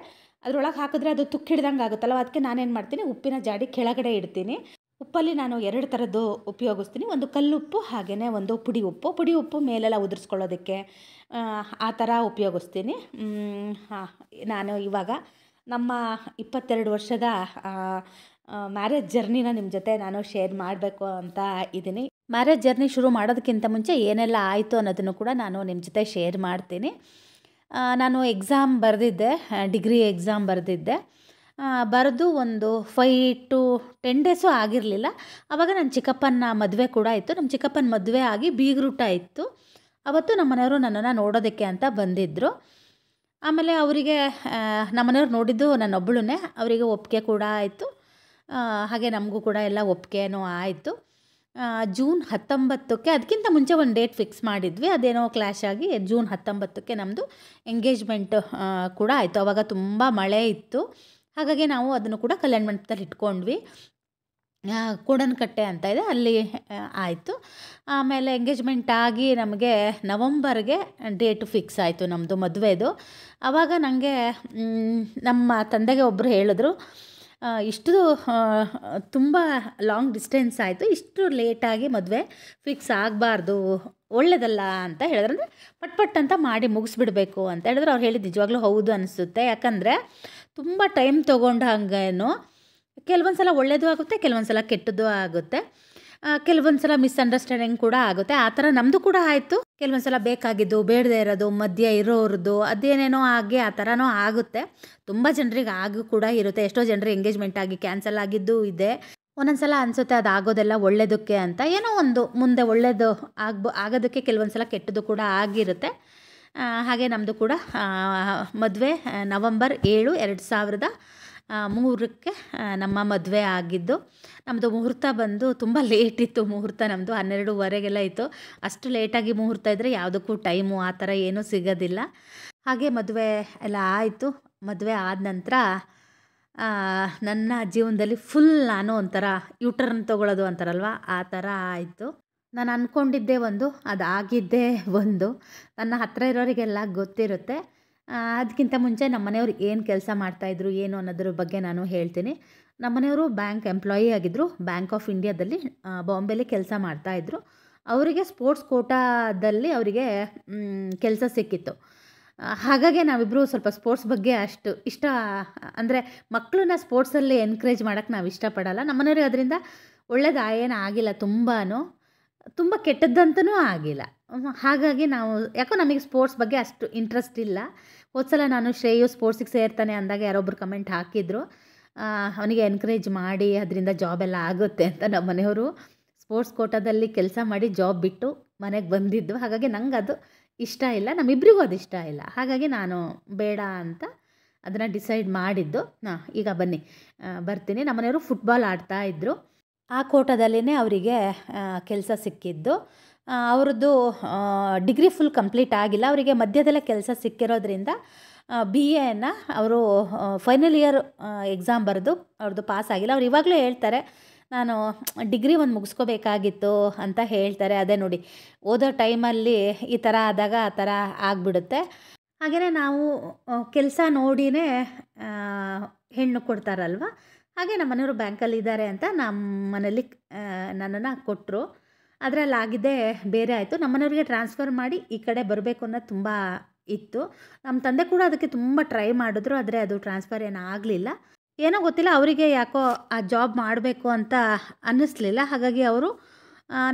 ಅದರೊಳಗೆ ಹಾಕಿದ್ರೆ ಅದು ತುಕ್ಕು ಹಿಡ್ದಂಗೆ ಆಗುತ್ತಲ್ಲ, ಅದಕ್ಕೆ ನಾನೇನು ಮಾಡ್ತೀನಿ, ಉಪ್ಪಿನ ಜಾಡಿ ಕೆಳಗಡೆ ಇಡ್ತೀನಿ. ಉಪ್ಪಲ್ಲಿ ನಾನು 2 ಥರದ್ದು ಉಪಯೋಗಿಸ್ತೀನಿ. ಒಂದು ಕಲ್ಲುಪ್ಪು, ಹಾಗೆಯೇ ಒಂದು ಪುಡಿ ಉಪ್ಪು. ಪುಡಿ ಉಪ್ಪು ಮೇಲೆಲ್ಲ ಉದುರಿಸ್ಕೊಳ್ಳೋದಕ್ಕೆ ಆ ಥರ ಉಪಯೋಗಿಸ್ತೀನಿ. ನಾನು ಇವಾಗ ನಮ್ಮ 22 ವರ್ಷದ ಮ್ಯಾರೇಜ್ ಜರ್ನಿನ ನಿಮ್ಮ ಜೊತೆ ನಾನು ಶೇರ್ ಮಾಡಬೇಕು ಅಂತ ಇದ್ದೀನಿ. ಮ್ಯಾರೇಜ್ ಜರ್ನಿ ಶುರು ಮಾಡೋದಕ್ಕಿಂತ ಮುಂಚೆ ಏನೆಲ್ಲ ಆಯಿತು ಅನ್ನೋದನ್ನು ಕೂಡ ನಾನು ನಿಮ್ಮ ಜೊತೆ ಶೇರ್ ಮಾಡ್ತೀನಿ. ನಾನು ಎಕ್ಸಾಮ್ ಬರೆದಿದ್ದೆ, ಡಿಗ್ರಿ ಎಕ್ಸಾಮ್ ಬರೆದಿದ್ದೆ. ಬರೆದು ಒಂದು 5 to 10 ಡೇಸು ಆಗಿರಲಿಲ್ಲ. ಆವಾಗ ನನ್ನ ಚಿಕ್ಕಪ್ಪನ ಮದುವೆ ಕೂಡ ಇತ್ತು. ನಮ್ಮ ಚಿಕ್ಕಪ್ಪನ ಮದುವೆ ಆಗಿ ಬೀಗರೂಟ ಇತ್ತು. ಅವತ್ತು ನಮ್ಮ ಮನೆಯವರು ನನ್ನನ್ನು ನೋಡೋದಕ್ಕೆ ಅಂತ ಬಂದಿದ್ದರು. ಆಮೇಲೆ ಅವರಿಗೆ ನಮ್ಮ ಮನೆಯವ್ರು ನೋಡಿದ್ದು ನನ್ನೊಬ್ಬಳನ್ನೇ. ಅವರಿಗೆ ಒಪ್ಪಿಗೆ ಕೂಡ ಆಯಿತು. ಹಾಗೆ ನಮಗೂ ಕೂಡ ಎಲ್ಲ ಒಪ್ಪಿಗೆನೂ ಆಯಿತು. ಜೂನ್ 19ಕ್ಕೆ, ಅದಕ್ಕಿಂತ ಮುಂಚೆ ಒಂದು ಡೇಟ್ ಫಿಕ್ಸ್ ಮಾಡಿದ್ವಿ, ಅದೇನೋ ಕ್ಲ್ಯಾಶ್ ಆಗಿ ಜೂನ್ 19ಕ್ಕೆ ನಮ್ಮದು ಎಂಗೇಜ್ಮೆಂಟ್ ಕೂಡ ಆಯಿತು. ಆವಾಗ ತುಂಬ ಮಳೆ ಇತ್ತು. ಹಾಗಾಗಿ ನಾವು ಅದನ್ನು ಕೂಡ ಕಲ್ಯಾಣ ಮಂಟಪದಲ್ಲಿ ಇಟ್ಕೊಂಡ್ವಿ. ಕೂಡನಕಟ್ಟೆ ಅಂತ ಇದೆ, ಅಲ್ಲಿ ಆಯಿತು. ಆಮೇಲೆ ಎಂಗೇಜ್ಮೆಂಟ್ ಆಗಿ ನಮಗೆ ನವಂಬರ್ಗೆ ಡೇಟ್ ಫಿಕ್ಸ್ ಆಯಿತು ನಮ್ಮದು ಮದುವೆದು. ಆವಾಗ ನನಗೆ ನಮ್ಮ ತಂದೆಗೆ ಒಬ್ಬರು ಹೇಳಿದ್ರು, ಇಷ್ಟು ತುಂಬ ಲಾಂಗ್ ಡಿಸ್ಟೆನ್ಸ್ ಆಯಿತು, ಇಷ್ಟು ಲೇಟಾಗಿ ಮದುವೆ ಫಿಕ್ಸ್ ಆಗಬಾರ್ದು, ಒಳ್ಳೆಯದಲ್ಲ ಅಂತ ಹೇಳಿದ್ರು. ಅಂದರೆ ಪಟ್ ಅಂತ ಮಾಡಿ ಮುಗಿಸ್ಬಿಡ್ಬೇಕು ಅಂತ ಹೇಳಿದ್ರು. ಅವ್ರು ಹೇಳಿದ್ದು ನಿಜವಾಗ್ಲೂ ಹೌದು ಅನಿಸುತ್ತೆ. ಯಾಕಂದರೆ ತುಂಬ ಟೈಮ್ ತೊಗೊಂಡು ಹಂಗೇನು ಕೆಲವೊಂದು ಸಲ ಒಳ್ಳೆಯದು ಆಗುತ್ತೆ, ಕೆಲವೊಂದು ಸಲ ಕೆಟ್ಟದ್ದು ಆಗುತ್ತೆ, ಕೆಲವೊಂದು ಸಲ ಮಿಸ್ಅಂಡರ್ಸ್ಟ್ಯಾಂಡಿಂಗ್ ಕೂಡ ಆಗುತ್ತೆ. ಆ ಥರ ನಮ್ಮದು ಕೂಡ ಆಯಿತು. ಕೆಲವೊಂದು ಸಲ ಬೇಕಾಗಿದ್ದು ಬೇಡದೇ ಇರೋದು, ಮಧ್ಯೆ ಇರೋರದ್ದು ಅದೇನೇನೋ ಆಗಿ ಆ ಥರನೂ ಆಗುತ್ತೆ. ತುಂಬ ಜನರಿಗೆ ಆಗು ಕೂಡ ಇರುತ್ತೆ. ಎಷ್ಟೋ ಜನರಿಗೆ ಎಂಗೇಜ್ಮೆಂಟ್ ಆಗಿ ಕ್ಯಾನ್ಸಲ್ ಆಗಿದ್ದು ಇದೆ. ಒಂದೊಂದು ಸಲ ಅನಿಸುತ್ತೆ ಅದು ಆಗೋದೆಲ್ಲ ಒಳ್ಳೆಯದಕ್ಕೆ ಅಂತ. ಏನೋ ಒಂದು ಮುಂದೆ ಒಳ್ಳೆಯದು ಆಗೋದಕ್ಕೆ ಕೆಲವೊಂದು ಸಲ ಕೆಟ್ಟದ್ದು ಕೂಡ ಆಗಿರುತ್ತೆ. ಹಾಗೆ ನಮ್ಮದು ಕೂಡ ಮದುವೆ ನವಂಬರ್ 7, 2003ಕ್ಕೆ ನಮ್ಮ ಮದುವೆ ಆಗಿದ್ದು. ನಮ್ಮದು ಮುಹೂರ್ತ ಬಂದು ತುಂಬ ಲೇಟ್ ಇತ್ತು. ಮುಹೂರ್ತ ನಮ್ಮದು 12:15ಗೆಲ್ಲ ಇತ್ತು. ಅಷ್ಟು ಲೇಟಾಗಿ ಮುಹೂರ್ತ ಇದ್ದರೆ ಯಾವುದಕ್ಕೂ ಟೈಮು ಆ ಥರ ಏನೂ ಸಿಗೋದಿಲ್ಲ. ಹಾಗೆ ಮದುವೆ ಎಲ್ಲ ಆಯಿತು. ಮದುವೆ ಆದ ನಂತರ ನನ್ನ ಜೀವನದಲ್ಲಿ ಫುಲ್ ನಾನು ಒಂಥರ ಯೂಟರ್ನ್ ತೊಗೊಳ್ಳೋದು ಅಂತಾರಲ್ವ, ಆ ಥರ ಆಯಿತು. ನಾನು ಅಂದ್ಕೊಂಡಿದ್ದೆ ಒಂದು, ಅದಾಗಿದ್ದೇ ಒಂದು. ನನ್ನ ಹತ್ತಿರ ಇರೋರಿಗೆಲ್ಲ ಗೊತ್ತಿರುತ್ತೆ. ಅದಕ್ಕಿಂತ ಮುಂಚೆ ನಮ್ಮ ಮನೆಯವ್ರು ಏನು ಕೆಲಸ ಮಾಡ್ತಾಯಿದ್ರು ಏನು ಅನ್ನೋದ್ರ ಬಗ್ಗೆ ನಾನು ಹೇಳ್ತೀನಿ. ನಮ್ಮ ಮನೆಯವರು ಬ್ಯಾಂಕ್ ಎಂಪ್ಲಾಯಿ ಆಗಿದ್ದರು. ಬ್ಯಾಂಕ್ ಆಫ್ ಇಂಡಿಯಾದಲ್ಲಿ ಬಾಂಬೆಲಿ ಕೆಲಸ ಮಾಡ್ತಾಯಿದ್ರು. ಅವರಿಗೆ ಸ್ಪೋರ್ಟ್ಸ್ ಕೋಟಾದಲ್ಲಿ ಅವರಿಗೆ ಕೆಲಸ ಸಿಕ್ಕಿತ್ತು. ಹಾಗಾಗಿ ನಾವಿಬ್ಬರು ಸ್ವಲ್ಪ ಸ್ಪೋರ್ಟ್ಸ್ ಬಗ್ಗೆ ಅಷ್ಟು ಇಷ್ಟ, ಅಂದರೆ ಮಕ್ಕಳನ್ನ ಸ್ಪೋರ್ಟ್ಸಲ್ಲಿ ಎನ್ಕರೇಜ್ ಮಾಡೋಕ್ಕೆ ನಾವು ಇಷ್ಟಪಡಲ್ಲ. ನಮ್ಮ ಮನೆಯವ್ರಿಗೆ ಅದರಿಂದ ಒಳ್ಳೇದು ಏನು ಆಗಿಲ್ಲ, ತುಂಬ ಕೆಟ್ಟದ್ದಂತೂ ಆಗಿಲ್ಲ. ಹಾಗಾಗಿ ನಾವು ಯಾಕೋ ನಮಗೆ ಸ್ಪೋರ್ಟ್ಸ್ ಬಗ್ಗೆ ಅಷ್ಟು ಇಂಟ್ರೆಸ್ಟ್ ಇಲ್ಲ. ಹೋದ್ಸಲ ನಾನು ಶ್ರೇಯು ಸ್ಪೋರ್ಟ್ಸಿಗೆ ಸೇರ್ತಾನೆ ಅಂದಾಗ ಯಾರೊಬ್ಬರು ಕಮೆಂಟ್ ಹಾಕಿದ್ರು, ಅವನಿಗೆ ಎನ್ಕರೇಜ್ ಮಾಡಿ ಅದರಿಂದ ಜಾಬ್ ಎಲ್ಲ ಆಗುತ್ತೆ ಅಂತ. ನಮ್ಮ ಮನೆಯವರು ಸ್ಪೋರ್ಟ್ಸ್ ಕೋಟಾದಲ್ಲಿ ಕೆಲಸ ಮಾಡಿ ಜಾಬ್ ಬಿಟ್ಟು ಮನೆಗೆ ಬಂದಿದ್ದು. ಹಾಗಾಗಿ ನಂಗೆ ಅದು ಇಷ್ಟ ಇಲ್ಲ, ನಮ್ಮಿಬ್ಬರಿಗೂ ಅದು ಇಷ್ಟ ಇಲ್ಲ. ಹಾಗಾಗಿ ನಾನು ಬೇಡ ಅಂತ ಅದನ್ನು ಡಿಸೈಡ್ ಮಾಡಿದ್ದು. ಈಗ ಬನ್ನಿ ಬರ್ತೀನಿ. ನಮ್ಮ ಮನೆಯವರು ಫುಟ್ಬಾಲ್ ಆಡ್ತಾಯಿದ್ರು. ಆ ಕೋಟಾದಲ್ಲೇ ಅವರಿಗೆ ಕೆಲಸ ಸಿಕ್ಕಿದ್ದು. ಅವ್ರದ್ದು ಡಿಗ್ರಿ ಫುಲ್ ಕಂಪ್ಲೀಟ್ ಆಗಿಲ್ಲ. ಅವರಿಗೆ ಮಧ್ಯದಲ್ಲೇ ಕೆಲಸ ಸಿಕ್ಕಿರೋದ್ರಿಂದ BA ಅವರು ಫೈನಲ್ ಇಯರ್ ಎಕ್ಸಾಮ್ ಬರೆದು ಅವ್ರದ್ದು ಪಾಸ್ ಆಗಿಲ್ಲ. ಅವ್ರು ಇವಾಗಲೂ ಹೇಳ್ತಾರೆ, ನಾನು ಡಿಗ್ರಿ ಒಂದು ಮುಗಿಸ್ಕೋಬೇಕಾಗಿತ್ತು ಅಂತ ಹೇಳ್ತಾರೆ. ಅದೇ ನೋಡಿ, ಓದೋ ಟೈಮಲ್ಲಿ ಈ ಥರ ಆದಾಗ ಆ ಥರ ಆಗಿಬಿಡುತ್ತೆ. ಹಾಗೆಯೇ ನಾವು ಕೆಲಸ ನೋಡಿಯೇ ಹೆಣ್ಣು ಕೊಡ್ತಾರಲ್ವ, ಹಾಗೆ ನಮ್ಮ ಮನೆಯವರು ಬ್ಯಾಂಕಲ್ಲಿ ಇದ್ದಾರೆ ಅಂತ ನಮ್ಮ ಮನೇಲಿ ನನ್ನನ್ನು ಕೊಟ್ಟರು. ಅದರಲ್ಲಿ ಆಗಿದ್ದೇ ಬೇರೆ ಆಯಿತು. ನಮ್ಮನೆಯವ್ರಿಗೆ ಟ್ರಾನ್ಸ್ಫರ್ ಮಾಡಿ ಈ ಕಡೆ ಬರಬೇಕು ಅನ್ನೋದು ತುಂಬ ಇತ್ತು. ನಮ್ಮ ತಂದೆ ಕೂಡ ಅದಕ್ಕೆ ತುಂಬ ಟ್ರೈ ಮಾಡಿದ್ರು, ಆದರೆ ಅದು ಟ್ರಾನ್ಸ್ಫರ್ ಏನೂ ಆಗಲಿಲ್ಲ. ಏನೋ ಗೊತ್ತಿಲ್ಲ, ಅವರಿಗೆ ಯಾಕೋ ಆ ಜಾಬ್ ಮಾಡಬೇಕು ಅಂತ ಅನ್ನಿಸ್ಲಿಲ್ಲ. ಹಾಗಾಗಿ ಅವರು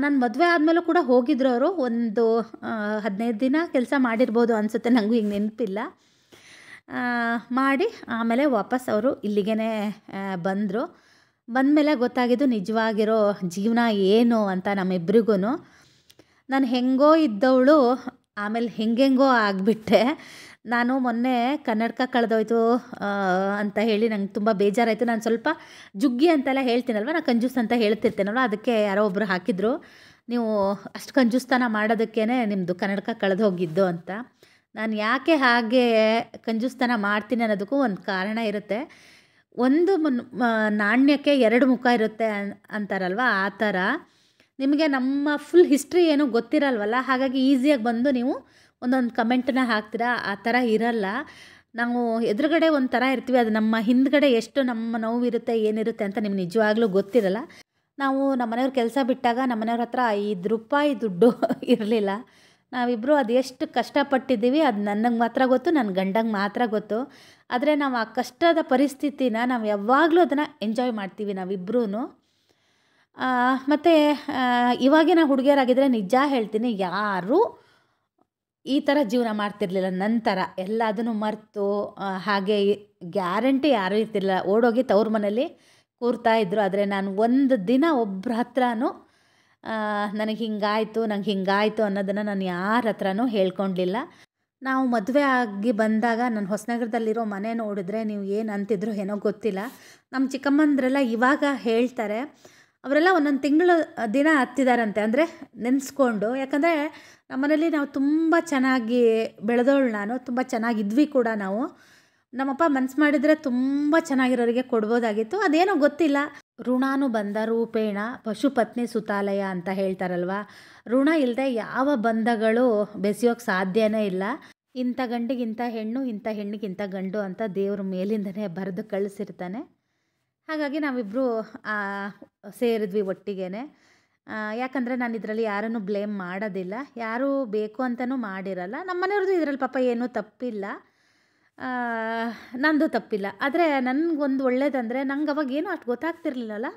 ನನ್ನ ಮದುವೆ ಆದಮೇಲೂ ಕೂಡ ಹೋಗಿದ್ರು. ಅವರು ಒಂದು 15 ದಿನ ಕೆಲಸ ಮಾಡಿರ್ಬೋದು ಅನಿಸುತ್ತೆ, ನನಗೂ ಈಗ ನೆನಪಿಲ್ಲ. ಮಾಡಿ ಆಮೇಲೆ ವಾಪಸ್ ಅವರು ಇಲ್ಲಿಗೇ ಬಂದರು. ಬಂದಮೇಲೆ ಗೊತ್ತಾಗಿದ್ದು ನಿಜವಾಗಿರೋ ಜೀವನ ಏನು ಅಂತ ನಮ್ಮಿಬ್ರಿಗೂ. ನಾನು ಹೆಂಗೋ ಇದ್ದವಳು ಆಮೇಲೆ ಹೆಂಗೆಂಗೋ ಆಗಿಬಿಟ್ಟೆ. ನಾನು ಮೊನ್ನೆ ಕನ್ನಡಕ ಕಳೆದೋಯ್ತು ಅಂತ ಹೇಳಿ ನಂಗೆ ತುಂಬ ಬೇಜಾರಾಯಿತು. ನಾನು ಸ್ವಲ್ಪ ಜುಗ್ಗಿ ಅಂತೆಲ್ಲ ಹೇಳ್ತೀನಲ್ವ, ನಾನು ಕಂಜೂಸ್ ಅಂತ ಹೇಳ್ತಿರ್ತೇನಲ್ವ, ಅದಕ್ಕೆ ಯಾರೋ ಒಬ್ಬರು ಹಾಕಿದ್ರು, ನೀವು ಅಷ್ಟು ಕಂಜೂಸ್ತನ ಮಾಡೋದಕ್ಕೇ ನಿಮ್ಮದು ಕನ್ನಡಕ ಕಳೆದು ಹೋಗಿದ್ದು ಅಂತ. ನಾನು ಯಾಕೆ ಹಾಗೆ ಕಂಜೂಸ್ತನ ಮಾಡ್ತೀನಿ ಅನ್ನೋದಕ್ಕೂ ಒಂದು ಕಾರಣ ಇರುತ್ತೆ. ಒಂದು ನಾಣ್ಯಕ್ಕೆ 2 ಮುಖ ಇರುತ್ತೆ ಅಂತಾರಲ್ವ, ಆ ಥರ ನಿಮಗೆ ನಮ್ಮ ಫುಲ್ ಹಿಸ್ಟ್ರಿ ಏನೂ ಗೊತ್ತಿರಲ್ವಲ್ಲ, ಹಾಗಾಗಿ ಈಸಿಯಾಗಿ ಬಂದು ನೀವು ಒಂದೊಂದು ಕಮೆಂಟನ್ನ ಹಾಕ್ತೀರಾ. ಆ ಥರ ಇರಲ್ಲ. ನಾವು ಎದುರುಗಡೆ ಒಂಥರ ಇರ್ತೀವಿ, ಅದು ನಮ್ಮ ಹಿಂದ್ಗಡೆ ಎಷ್ಟು ನಮ್ಮ ನೋವಿರುತ್ತೆ ಏನಿರುತ್ತೆ ಅಂತ ನಿಮ್ಗೆ ನಿಜವಾಗ್ಲೂ ಗೊತ್ತಿರಲ್ಲ. ನಾವು ನಮ್ಮನೆಯವ್ರ ಕೆಲಸ ಬಿಟ್ಟಾಗ ನಮ್ಮನೆಯವ್ರ ಹತ್ರ 5 ರೂಪಾಯಿ ದುಡ್ಡು ಇರಲಿಲ್ಲ. ನಾವಿಬ್ಬರು ಅದು ಎಷ್ಟು ಕಷ್ಟಪಟ್ಟಿದ್ದೀವಿ ಅದು ನನಗೆ ಮಾತ್ರ ಗೊತ್ತು, ನನ್ನ ಗಂಡಂಗೆ ಮಾತ್ರ ಗೊತ್ತು. ಆದರೆ ನಾವು ಆ ಕಷ್ಟದ ಪರಿಸ್ಥಿತಿನ ನಾವು ಯಾವಾಗಲೂ ಅದನ್ನು ಎಂಜಾಯ್ ಮಾಡ್ತೀವಿ ನಾವಿಬ್ಬರೂ. ಮತ್ತು ಇವಾಗಿನ ಹುಡುಗಿಯರಾಗಿದ್ದರೆ ನಿಜ ಹೇಳ್ತೀನಿ, ಯಾರೂ ಈ ಥರ ಜೀವನ ಮಾಡ್ತಿರ್ಲಿಲ್ಲ. ನಂತರ ಎಲ್ಲದನ್ನು ಮರೆತು ಹಾಗೆ ಗ್ಯಾರಂಟಿ ಯಾರೂ ಇರ್ತಿರಲಿಲ್ಲ, ಓಡೋಗಿ ತವ್ರ ಮನೇಲಿ ಕೂರ್ತಾಯಿದ್ರು. ಆದರೆ ನಾನು ಒಂದು ದಿನ ಒಬ್ಬರ ಹತ್ರನೂ ನನಗೆ ಹಿಂಗಾಯಿತು ನಂಗೆ ಹಿಂಗಾಯಿತು ಅನ್ನೋದನ್ನು ನಾನು ಯಾರ ಹತ್ರನೂ ಹೇಳ್ಕೊಂಡಿಲ್ಲ. ನಾವು ಮದುವೆ ಆಗಿ ಬಂದಾಗ ನಾನು ಹೊಸನಗರದಲ್ಲಿರೋ ಮನೆ ನೋಡಿದ್ರೆ ನೀವು ಏನು ಅಂತಿದ್ರು ಏನೋ ಗೊತ್ತಿಲ್ಲ. ನಮ್ಮ ಚಿಕ್ಕಮ್ಮಂದ್ರೆಲ್ಲ ಇವಾಗ ಹೇಳ್ತಾರೆ, ಅವರೆಲ್ಲ ಒಂದೊಂದು ತಿಂಗಳು ದಿನ ಹತ್ತಿದಾರಂತೆ, ಅಂದರೆ ನೆನೆಸ್ಕೊಂಡು. ಯಾಕಂದರೆ ನಮ್ಮನೇಲಿ ನಾವು ತುಂಬ ಚೆನ್ನಾಗಿ ಬೆಳೆದವಳು, ನಾನು ತುಂಬ ಚೆನ್ನಾಗಿದ್ವಿ ಕೂಡ. ನಾವು ನಮ್ಮಪ್ಪ ಮನಸ್ಸು ಮಾಡಿದರೆ ತುಂಬ ಚೆನ್ನಾಗಿರೋರಿಗೆ ಕೊಡ್ಬೋದಾಗಿತ್ತು, ಅದೇನೋ ಗೊತ್ತಿಲ್ಲ. ಋಣಾನುಬಂಧ ರೂಪೇಣ ಪಶುಪತ್ನಿ ಸುತಾಲಯ ಅಂತ ಹೇಳ್ತಾರಲ್ವ, ಋಣ ಇಲ್ಲದೆ ಯಾವ ಬಂಧಗಳು ಬೆಸೆಯೋಕ್ಕೆ ಸಾಧ್ಯನೇ ಇಲ್ಲ. ಇಂಥ ಗಂಡಿಗಿಂತ ಹೆಣ್ಣು, ಇಂಥ ಹೆಣ್ಣಿಗಿಂತ ಗಂಡು ಅಂತ ದೇವ್ರ ಮೇಲಿಂದನೇ ಬರೆದು ಕಳಿಸಿರ್ತಾನೆ. ಹಾಗಾಗಿ ನಾವಿಬ್ಬರು ಸೇರಿದ್ವಿ ಒಟ್ಟಿಗೆ. ಯಾಕಂದರೆ ನಾನು ಇದರಲ್ಲಿ ಯಾರನ್ನು ಬ್ಲೇಮ್ ಮಾಡೋದಿಲ್ಲ, ಯಾರೂ ಬೇಕು ಅಂತಲೂ ಮಾಡಿರಲ್ಲ. ನಮ್ಮ ಮನೆಯವ್ರದ್ದು ಇದರಲ್ಲಿ ಪಾಪ ಏನೂ ತಪ್ಪಿಲ್ಲ, ನಂದು ತಪ್ಪಿಲ್ಲ. ಆದರೆ ನನಗೊಂದು ಒಳ್ಳೇದಂದರೆ, ನಂಗೆ ಅವಾಗ ಏನೂ ಅಷ್ಟು ಗೊತ್ತಾಗ್ತಿರ್ಲಿಲ್ಲಲ್ಲ.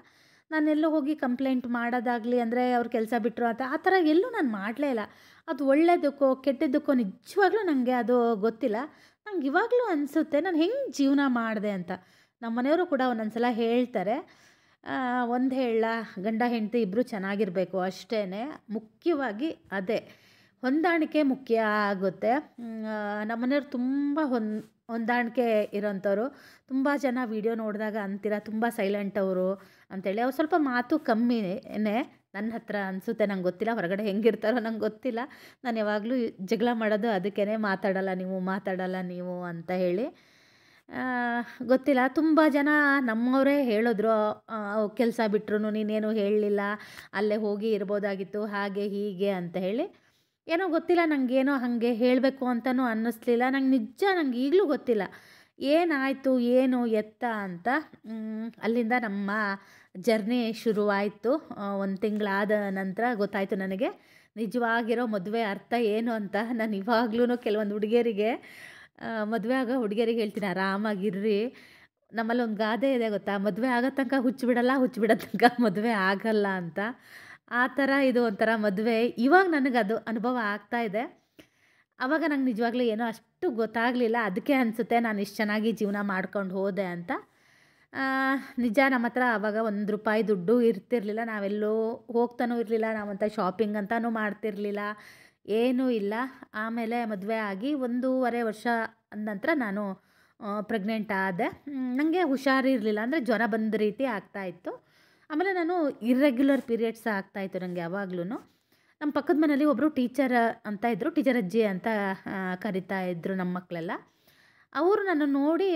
ನಾನೆಲ್ಲೂ ಹೋಗಿ ಕಂಪ್ಲೇಂಟ್ ಮಾಡೋದಾಗಲಿ, ಅಂದರೆ ಅವ್ರು ಕೆಲಸ ಬಿಟ್ಟರು ಅಂತ ಆ ಥರ ಎಲ್ಲೂ ನಾನು ಮಾಡಲೇ ಇಲ್ಲ. ಅದು ಒಳ್ಳೇದಕ್ಕೋ ಕೆಟ್ಟದ್ದಕ್ಕೋ ನಿಜವಾಗ್ಲೂ ನನಗೆ ಅದು ಗೊತ್ತಿಲ್ಲ. ನಂಗೆ ಇವಾಗಲೂ ಅನಿಸುತ್ತೆ ನಾನು ಹೆಂಗೆ ಜೀವನ ಮಾಡಿದೆ ಅಂತ. ನಮ್ಮ ಮನೆಯವರು ಕೂಡ ಒಂದೊಂದು ಸಲ ಹೇಳ್ತಾರೆ, ಒಂದು ಹೇಳ ಗಂಡ ಹೆಂಡತಿ ಇಬ್ಬರು ಚೆನ್ನಾಗಿರಬೇಕು ಅಷ್ಟೇ, ಮುಖ್ಯವಾಗಿ ಅದೇ ಹೊಂದಾಣಿಕೆ ಮುಖ್ಯ ಆಗುತ್ತೆ. ನಮ್ಮನೆಯವ್ರು ತುಂಬ ಹೊಂದಾಣಿಕೆ ಇರೋಂಥವ್ರು. ತುಂಬ ಜನ ವೀಡಿಯೋ ನೋಡಿದಾಗ ಅಂತೀರ ತುಂಬ ಸೈಲೆಂಟ್ ಅವರು ಅಂಥೇಳಿ. ಅವ್ರು ಸ್ವಲ್ಪ ಮಾತು ಕಮ್ಮಿನೇ ನನ್ನ ಹತ್ರ ಅನಿಸುತ್ತೆ, ನಂಗೆ ಗೊತ್ತಿಲ್ಲ, ಹೊರಗಡೆ ಹೆಂಗಿರ್ತಾರೋ ನಂಗೆ ಗೊತ್ತಿಲ್ಲ. ನಾನು ಯಾವಾಗಲೂ ಜಗಳ ಮಾಡೋದು ಅದಕ್ಕೇ, ಮಾತಾಡಲ್ಲ ನೀವು ಅಂತ ಹೇಳಿ. ಗೊತ್ತಿಲ್ಲ, ತುಂಬ ಜನ ನಮ್ಮವರೇ ಹೇಳಿದ್ರು, ಕೆಲಸ ಬಿಟ್ಟರು ನೀನೇನು ಹೇಳಲಿಲ್ಲ, ಅಲ್ಲೇ ಹೋಗಿ ಇರ್ಬೋದಾಗಿತ್ತು ಹಾಗೆ ಹೀಗೆ ಅಂತ ಹೇಳಿ. ಏನೋ ಗೊತ್ತಿಲ್ಲ, ನನಗೇನೋ ಹಾಗೆ ಹೇಳಬೇಕು ಅಂತಲೂ ಅನ್ನಿಸ್ಲಿಲ್ಲ. ನಂಗೆ ಈಗಲೂ ಗೊತ್ತಿಲ್ಲ ಏನಾಯಿತು ಏನು ಎತ್ತ ಅಂತ. ಅಲ್ಲಿಂದ ನಮ್ಮ ಜರ್ನಿ ಶುರುವಾಯಿತು. 1 ತಿಂಗಳಾದ ನಂತರ ಗೊತ್ತಾಯಿತು ನನಗೆ ನಿಜವಾಗಿರೋ ಮದುವೆ ಅರ್ಥ ಏನು ಅಂತ. ನಾನು ಇವಾಗ್ಲೂ ಕೆಲವೊಂದು ಹುಡುಗಿಯರಿಗೆ, ಮದುವೆ ಆಗೋ ಹುಡುಗಿಯರಿಗೆ ಹೇಳ್ತೀನಿ, ಆರಾಮಾಗಿರ್ರಿ. ನಮ್ಮಲ್ಲಿ ಒಂದು ಗಾದೆ ಇದೆ ಗೊತ್ತಾ, ಮದುವೆ ಆಗೋ ತನಕ ಹುಚ್ಚಿಬಿಡೋ ತನಕ ಮದುವೆ ಆಗಲ್ಲ ಅಂತ. ಆ ಥರ ಇದು ಒಂಥರ ಮದುವೆ. ಇವಾಗ ನನಗೆ ಅದು ಅನುಭವ ಆಗ್ತಾಯಿದೆ. ಆವಾಗ ನಂಗೆ ನಿಜವಾಗ್ಲೂ ಏನೋ ಅಷ್ಟು ಗೊತ್ತಾಗಲಿಲ್ಲ. ಅದಕ್ಕೆ ಅನಿಸುತ್ತೆ ನಾನು ಇಷ್ಟು ಚೆನ್ನಾಗಿ ಜೀವನ ಮಾಡ್ಕೊಂಡು ಹೋದೆ ಅಂತ. ನಿಜ, ನಮ್ಮ ಹತ್ರ ಆವಾಗ 1 ರೂಪಾಯಿ ದುಡ್ಡು ಇರ್ತಿರ್ಲಿಲ್ಲ, ನಾವೆಲ್ಲೂ ಹೋಗ್ತಾನೂ ಇರಲಿಲ್ಲ, ನಾವಂತ ಶಾಪಿಂಗ್ ಅಂತಲೂ ಮಾಡ್ತಿರ್ಲಿಲ್ಲ, ಏನೂ ಇಲ್ಲ. ಆಮೇಲೆ ಮದುವೆ ಆಗಿ 1.5 ವರ್ಷ ನಂತರ ನಾನು ಪ್ರೆಗ್ನೆಂಟ್ ಆದೆ. ನನಗೆ ಹುಷಾರಿರಲಿಲ್ಲ, ಅಂದರೆ ಜ್ವರ ಬಂದ ರೀತಿ ಆಗ್ತಾಯಿತ್ತು. ಆಮೇಲೆ ನಾನು ಇರ್ರೆಗ್ಯುಲರ್ ಪೀರಿಯಡ್ಸ್ ಆಗ್ತಾಯಿತ್ತು ನನಗೆ ಯಾವಾಗ್ಲೂ. ನಮ್ಮ ಪಕ್ಕದ ಮನೇಲಿ ಒಬ್ಬರು ಟೀಚರ್ ಅಂತ ಇದ್ದರು, ಟೀಚರ್ ಅಜ್ಜಿ ಅಂತ ಕರಿತಾ ಇದ್ದರು ನಮ್ಮ ಮಕ್ಕಳೆಲ್ಲ. ಅವರು ನನ್ನ ನೋಡಿ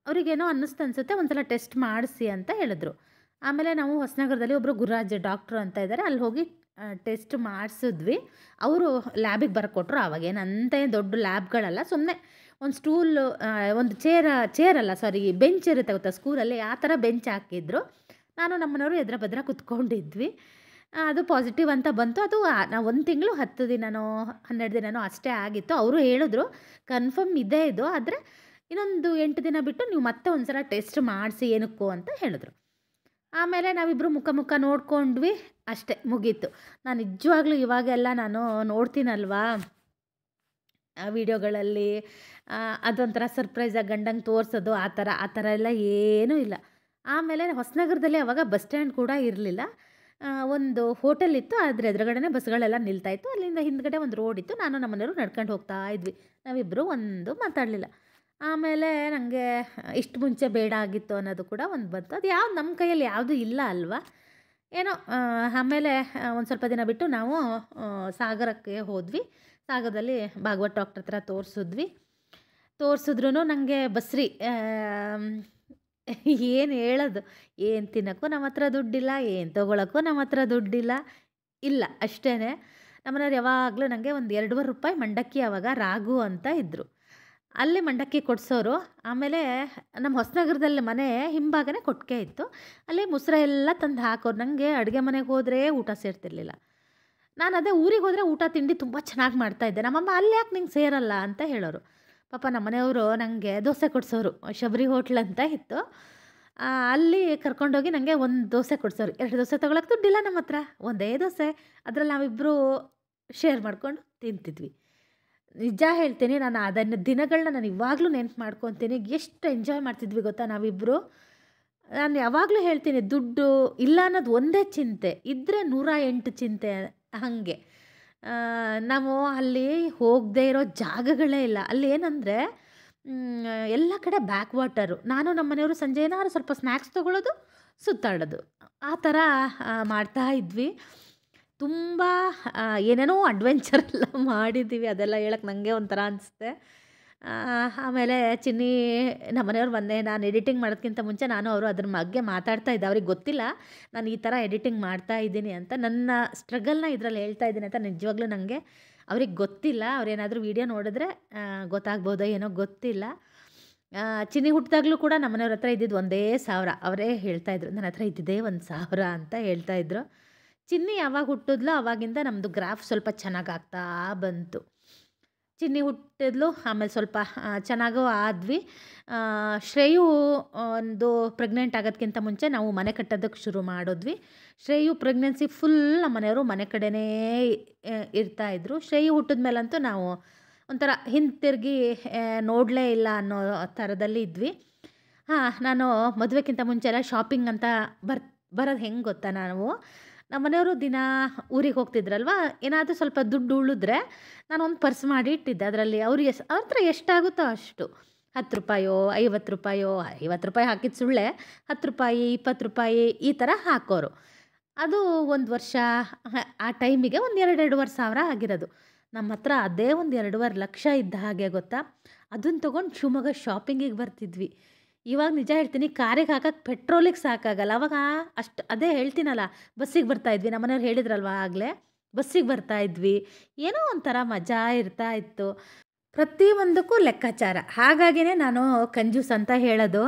ಅವರಿಗೇನೋ ಅನಿಸುತ್ತೆ, ಒಂದು ಸಲ ಟೆಸ್ಟ್ ಮಾಡಿಸಿ ಅಂತ ಹೇಳಿದ್ರು. ಆಮೇಲೆ ನಾವು ಹೊಸನಗರದಲ್ಲಿ ಒಬ್ಬರು ಗುರುರಾಜ್ ಡಾಕ್ಟ್ರು ಅಂತ ಇದ್ದಾರೆ, ಅಲ್ಲಿ ಹೋಗಿ ಟೆಸ್ಟ್ ಮಾಡಿಸಿದ್ವಿ. ಅವರು ಲ್ಯಾಬಿಗೆ ಬರ್ಕೊಟ್ರು. ಆವಾಗೇನಂತೆ ದೊಡ್ಡ ಲ್ಯಾಬ್ಗಳಲ್ಲ, ಸುಮ್ಮನೆ ಒಂದು ಸ್ಟೂಲು, ಒಂದು ಬೆಂಚ್ ಇರುತ್ತೆ ಗೊತ್ತಾ ಸ್ಕೂಲಲ್ಲಿ, ಆ ಥರ ಬೆಂಚ್ ಹಾಕಿದ್ರು. ನಾನು ನಮ್ಮನೆಯವರು ಎದುರ ಬದ್ರ ಕುತ್ಕೊಂಡಿದ್ವಿ. ಅದು ಪಾಸಿಟಿವ್ ಅಂತ ಬಂತು. ಅದು ನಾವು 1 ತಿಂಗಳು 10 ದಿನನೋ 12 ದಿನನೋ ಅಷ್ಟೇ ಆಗಿತ್ತು. ಅವರು ಹೇಳಿದ್ರು ಕನ್ಫರ್ಮ್ ಇದೆ ಇದು, ಆದರೆ ಇನ್ನೊಂದು 8 ದಿನ ಬಿಟ್ಟು ನೀವು ಮತ್ತೆ ಒಂದು ಸಲ ಟೆಸ್ಟ್ ಮಾಡಿಸಿ ಏನಕ್ಕೋ ಅಂತ ಹೇಳಿದ್ರು. ಆಮೇಲೆ ನಾವಿಬ್ಬರು ಮುಖ ನೋಡ್ಕೊಂಡ್ವಿ, ಅಷ್ಟೇ ಮುಗೀತು. ನಾನು ನಿಜವಾಗ್ಲೂ ಇವಾಗೆಲ್ಲ ನಾನು ನೋಡ್ತೀನಲ್ವಾ ವಿಡಿಯೋಗಳಲ್ಲಿ, ಅದೊಂಥರ ಸರ್ಪ್ರೈಸಾಗಿ ಗಂಡಂಗೆ ತೋರಿಸೋದು ಆ ಥರ ಎಲ್ಲ ಏನೂ ಇಲ್ಲ. ಆಮೇಲೆ ಹೊಸನಗರದಲ್ಲಿ ಅವಾಗ ಬಸ್ ಸ್ಟ್ಯಾಂಡ್ ಕೂಡ ಇರಲಿಲ್ಲ. ಒಂದು ಹೋಟೆಲ್ ಇತ್ತು, ಅದ್ರ ಎದುರುಗಡೆನೇ ಬಸ್ಗಳೆಲ್ಲ ನಿಲ್ತಾಯಿತ್ತು. ಅಲ್ಲಿಂದ ಹಿಂದ್ಗಡೆ ಒಂದು ರೋಡ್ ಇತ್ತು. ನಾನು ನಮ್ಮ ಮನೆಯವರು ನಡ್ಕೊಂಡು ಹೋಗ್ತಾ ಇದ್ವಿ. ನಾವಿಬ್ಬರು ಒಂದು ಮಾತಾಡಲಿಲ್ಲ. ಆಮೇಲೆ ನನಗೆ ಇಷ್ಟು ಮುಂಚೆ ಬೇಡ ಆಗಿತ್ತು ಅನ್ನೋದು ಕೂಡ ಒಂದು ಬಂತು. ಅದು ಯಾವ್ದು ನಮ್ಮ ಕೈಯಲ್ಲಿ ಯಾವುದೂ ಇಲ್ಲ ಅಲ್ವಾ, ಏನೋ. ಆಮೇಲೆ ಒಂದು ಸ್ವಲ್ಪ ದಿನ ಬಿಟ್ಟು ನಾವು ಸಾಗರಕ್ಕೆ ಹೋದ್ವಿ. ಸಾಗರದಲ್ಲಿ ಭಾಗವತ್ ಡಾಕ್ಟರ್ ಹತ್ರ ತೋರಿಸಿದ್ರು ನನಗೆ ಬಸ್ರಿ. ಏನು ಹೇಳೋದು, ಏನು ತಿನ್ನೋಕ್ಕೂ ನಮ್ಮ ಹತ್ರ ದುಡ್ಡಿಲ್ಲ, ಏನು ತೊಗೊಳಕ್ಕೂ ನಮ್ಮ ಹತ್ರ ದುಡ್ಡಿಲ್ಲ, ಇಲ್ಲ ಅಷ್ಟೇ. ನಮ್ಮನೆಯವ್ರು ಯಾವಾಗಲೂ ನನಗೆ ಒಂದು 2.5 ರೂಪಾಯಿ ಮಂಡಕ್ಕಿ, ಆವಾಗ ರಾಗು ಅಂತ ಇದ್ದರು, ಅಲ್ಲಿ ಮಂಡಕ್ಕಿ ಕೊಡಿಸೋರು. ಆಮೇಲೆ ನಮ್ಮ ಹೊಸನಗರದಲ್ಲಿ ಮನೆ ಹಿಂಭಾಗನೇ ಕೊಟ್ಟಿಗೆ ಇತ್ತು, ಅಲ್ಲಿ ಮೊಸರು ಎಲ್ಲ ತಂದು ಹಾಕೋರು. ನನಗೆ ಅಡುಗೆ ಮನೆಗೆ ಹೋದರೆ ಊಟ ಸೇರ್ತಿರ್ಲಿಲ್ಲ. ನಾನು ಅದೇ ಊರಿಗೆ ಹೋದರೆ ಊಟ ತಿಂಡಿ ತುಂಬ ಚೆನ್ನಾಗಿ ಮಾಡ್ತಾಯಿದ್ದೆ. ನಮ್ಮಮ್ಮ ಅಲ್ಲಿ ಯಾಕೆ ನಿಂಗೆ ಸೇರಲ್ಲ ಅಂತ ಹೇಳೋರು. ಪಾಪ ನಮ್ಮ ಮನೆಯವರು ನನಗೆ ದೋಸೆ ಕೊಡಿಸೋರು. ಶಬರಿ ಹೋಟ್ಲ್ ಅಂತ ಇತ್ತು, ಅಲ್ಲಿ ಕರ್ಕೊಂಡೋಗಿ ನನಗೆ 1 ದೋಸೆ ಕೊಡಿಸೋರು. 2 ದೋಸೆ ತೊಗೊಳಕ್ಕೆ ದುಡ್ಡಿಲ್ಲ ನಮ್ಮ ಹತ್ರ, ಒಂದೇ ದೋಸೆ. ಅದರಲ್ಲಿ ನಾವಿಬ್ಬರು ಶೇರ್ ಮಾಡ್ಕೊಂಡು ತಿಂತಿದ್ವಿ. ನಿಜ ಹೇಳ್ತೀನಿ, ನಾನು ಅದನ್ನು ದಿನಗಳನ್ನ ನಾನು ಇವಾಗಲೂ ನೆನ್ಪು ಮಾಡ್ಕೊತೀನಿ. ಎಷ್ಟು ಎಂಜಾಯ್ ಮಾಡ್ತಿದ್ವಿ ಗೊತ್ತಾ ನಾವಿಬ್ಬರು. ನಾನು ಯಾವಾಗಲೂ ಹೇಳ್ತೀನಿ, ದುಡ್ಡು ಇಲ್ಲ ಅನ್ನೋದು ಒಂದೇ ಚಿಂತೆ, ಇದ್ದರೆ 108 ಚಿಂತೆ. ಹಾಗೆ ನಾವು ಅಲ್ಲಿ ಹೋಗದೇ ಇರೋ ಜಾಗಗಳೇ ಇಲ್ಲ. ಅಲ್ಲಿ ಏನಂದರೆ ಎಲ್ಲ ಕಡೆ ಬ್ಯಾಕ್ ವಾಟರು. ನಾನು ನಮ್ಮ ಮನೆಯವರು ಸಂಜೆ ಏನಾದ್ರು ಸ್ವಲ್ಪ ಸ್ನ್ಯಾಕ್ಸ್ ತೊಗೊಳ್ಳೋದು, ಸುತ್ತಾಡೋದು, ಆ ಥರ ಮಾಡ್ತಾ ಇದ್ವಿ. ತುಂಬ ಏನೇನೋ ಅಡ್ವೆಂಚರ್ ಎಲ್ಲ ಮಾಡಿದ್ದೀವಿ. ಅದೆಲ್ಲ ಹೇಳಕ್ಕೆ ನನಗೆ ಒಂಥರ ಅನಿಸುತ್ತೆ. ಆಮೇಲೆ ಚಿನ್ನಿ ನಮ್ಮ ಮನೆಯವ್ರು ಮೊನ್ನೆ ನಾನು ಎಡಿಟಿಂಗ್ ಮಾಡೋದಕ್ಕಿಂತ ಮುಂಚೆ ನಾನು ಅವರು ಅದ್ರ ಬಗ್ಗೆ ಮಾತಾಡ್ತಾ ಇದ್ದೆ. ಅವ್ರಿಗೆ ಗೊತ್ತಿಲ್ಲ ನಾನು ಈ ಥರ ಎಡಿಟಿಂಗ್ ಮಾಡ್ತಾ ಇದ್ದೀನಿ ಅಂತ, ನನ್ನ ಸ್ಟ್ರಗಲ್ನ ಇದರಲ್ಲಿ ಹೇಳ್ತಾ ಇದ್ದೀನಿ ಅಂತ. ನಿಜವಾಗ್ಲೂ ನನಗೆ ಅವ್ರಿಗೆ ಗೊತ್ತಿಲ್ಲ. ಅವ್ರೇನಾದರೂ ವೀಡಿಯೋ ನೋಡಿದ್ರೆ ಗೊತ್ತಾಗ್ಬೋದೋ ಏನೋ ಗೊತ್ತಿಲ್ಲ. ಚಿನ್ನಿ ಹುಟ್ಟಿದಾಗಲೂ ಕೂಡ ನಮ್ಮ ಮನೆಯವ್ರ ಹತ್ರ ಇದ್ದಿದ್ದು 1,000. ಅವರೇ ಹೇಳ್ತಾಯಿದ್ರು ನನ್ನ ಹತ್ರ ಇದ್ದಿದ್ದೇ 1,000 ಅಂತ ಹೇಳ್ತಾಯಿದ್ರು. ಚಿನ್ನಿ ಯಾವಾಗ ಹುಟ್ಟಿದ್ಲೋ ಆವಾಗಿಂದ ನಮ್ಮದು ಗ್ರಾಫ್ ಸ್ವಲ್ಪ ಚೆನ್ನಾಗಾಗ್ತಾ ಬಂತು. ಚಿನ್ನಿ ಹುಟ್ಟಿದ್ಲು, ಆಮೇಲೆ ಸ್ವಲ್ಪ ಚೆನ್ನಾಗೂ ಆದ್ವಿ. ಶ್ರೇಯು ಒಂದು ಪ್ರೆಗ್ನೆಂಟ್ ಆಗೋದಕ್ಕಿಂತ ಮುಂಚೆ ನಾವು ಮನೆ ಕಟ್ಟೋದಕ್ಕೆ ಶುರು ಮಾಡಿದ್ವಿ. ಶ್ರೇಯು ಪ್ರೆಗ್ನೆನ್ಸಿ ಫುಲ್ ನಮ್ಮ ಮನೆಯವರು ಮನೆ ಕಡೆನೇ ಇರ್ತಾಯಿದ್ರು. ಶ್ರೇಯು ಹುಟ್ಟಿದ ಮೇಲಂತೂ ನಾವು ಒಂಥರ ಹಿಂತಿರುಗಿ ನೋಡಲೇ ಇಲ್ಲ ಅನ್ನೋ ಥರದಲ್ಲಿ ಇದ್ವಿ. ನಾನು ಮದುವೆಗಿಂತ ಮುಂಚೆ ಎಲ್ಲ ಶಾಪಿಂಗ್ ಅಂತ ಬರೋದು ಹೆಂಗೆ ಗೊತ್ತಾ, ನಮ್ಮ ಮನೆಯವರು ದಿನ ಊರಿಗೆ ಹೋಗ್ತಿದ್ರಲ್ವ, ಏನಾದರೂ ಸ್ವಲ್ಪ ದುಡ್ಡು ಉಳಿದ್ರೆ ನಾನೊಂದು ಪರ್ಸ್ ಮಾಡಿ ಇಟ್ಟಿದ್ದೆ. ಅದರಲ್ಲಿ ಅವ್ರ ಹತ್ರ ಎಷ್ಟಾಗುತ್ತೋ ಅಷ್ಟು, 10 ರೂಪಾಯೋ 50 ರೂಪಾಯೋ, 50 ರೂಪಾಯಿ ಹಾಕಿದ್ದು ಸುಳ್ಳೆ, 10 ರೂಪಾಯಿ 20 ರೂಪಾಯಿ ಈ ಥರ ಹಾಕೋರು. ಅದು 1 ವರ್ಷ ಆ ಟೈಮಿಗೆ ಒಂದು 2-2.5 ಸಾವಿರ ಆಗಿರೋದು. ನಮ್ಮ ಹತ್ರ ಅದೇ ಒಂದು 2.5 ಲಕ್ಷ ಇದ್ದ ಹಾಗೆ ಗೊತ್ತಾ. ಅದನ್ನು ತೊಗೊಂಡು ಶಿವಮೊಗ್ಗ ಶಾಪಿಂಗಿಗೆ ಬರ್ತಿದ್ವಿ. ಇವಾಗ ನಿಜ ಹೇಳ್ತೀನಿ, ಕಾರಿಗೆ ಹಾಕಕ್ಕೆ ಪೆಟ್ರೋಲಿಗೆ ಸಾಕಾಗಲ್ಲ. ಅವಾಗ ಅದೇ ಹೇಳ್ತೀನಲ್ಲ, ಬಸ್ಸಿಗೆ ಬರ್ತಾಯಿದ್ವಿ. ನಮ್ಮನೆಯವ್ರು ಹೇಳಿದ್ರಲ್ವ ಆಗಲೇ, ಬಸ್ಸಿಗೆ ಬರ್ತಾಯಿದ್ವಿ. ಏನೋ ಒಂಥರ ಮಜಾ ಇರ್ತಾ ಇತ್ತು. ಪ್ರತಿಯೊಂದಕ್ಕೂ ಲೆಕ್ಕಾಚಾರ. ಹಾಗಾಗಿನೇ ನಾನು ಕಂಜೂಸ್ ಅಂತ ಹೇಳೋದು.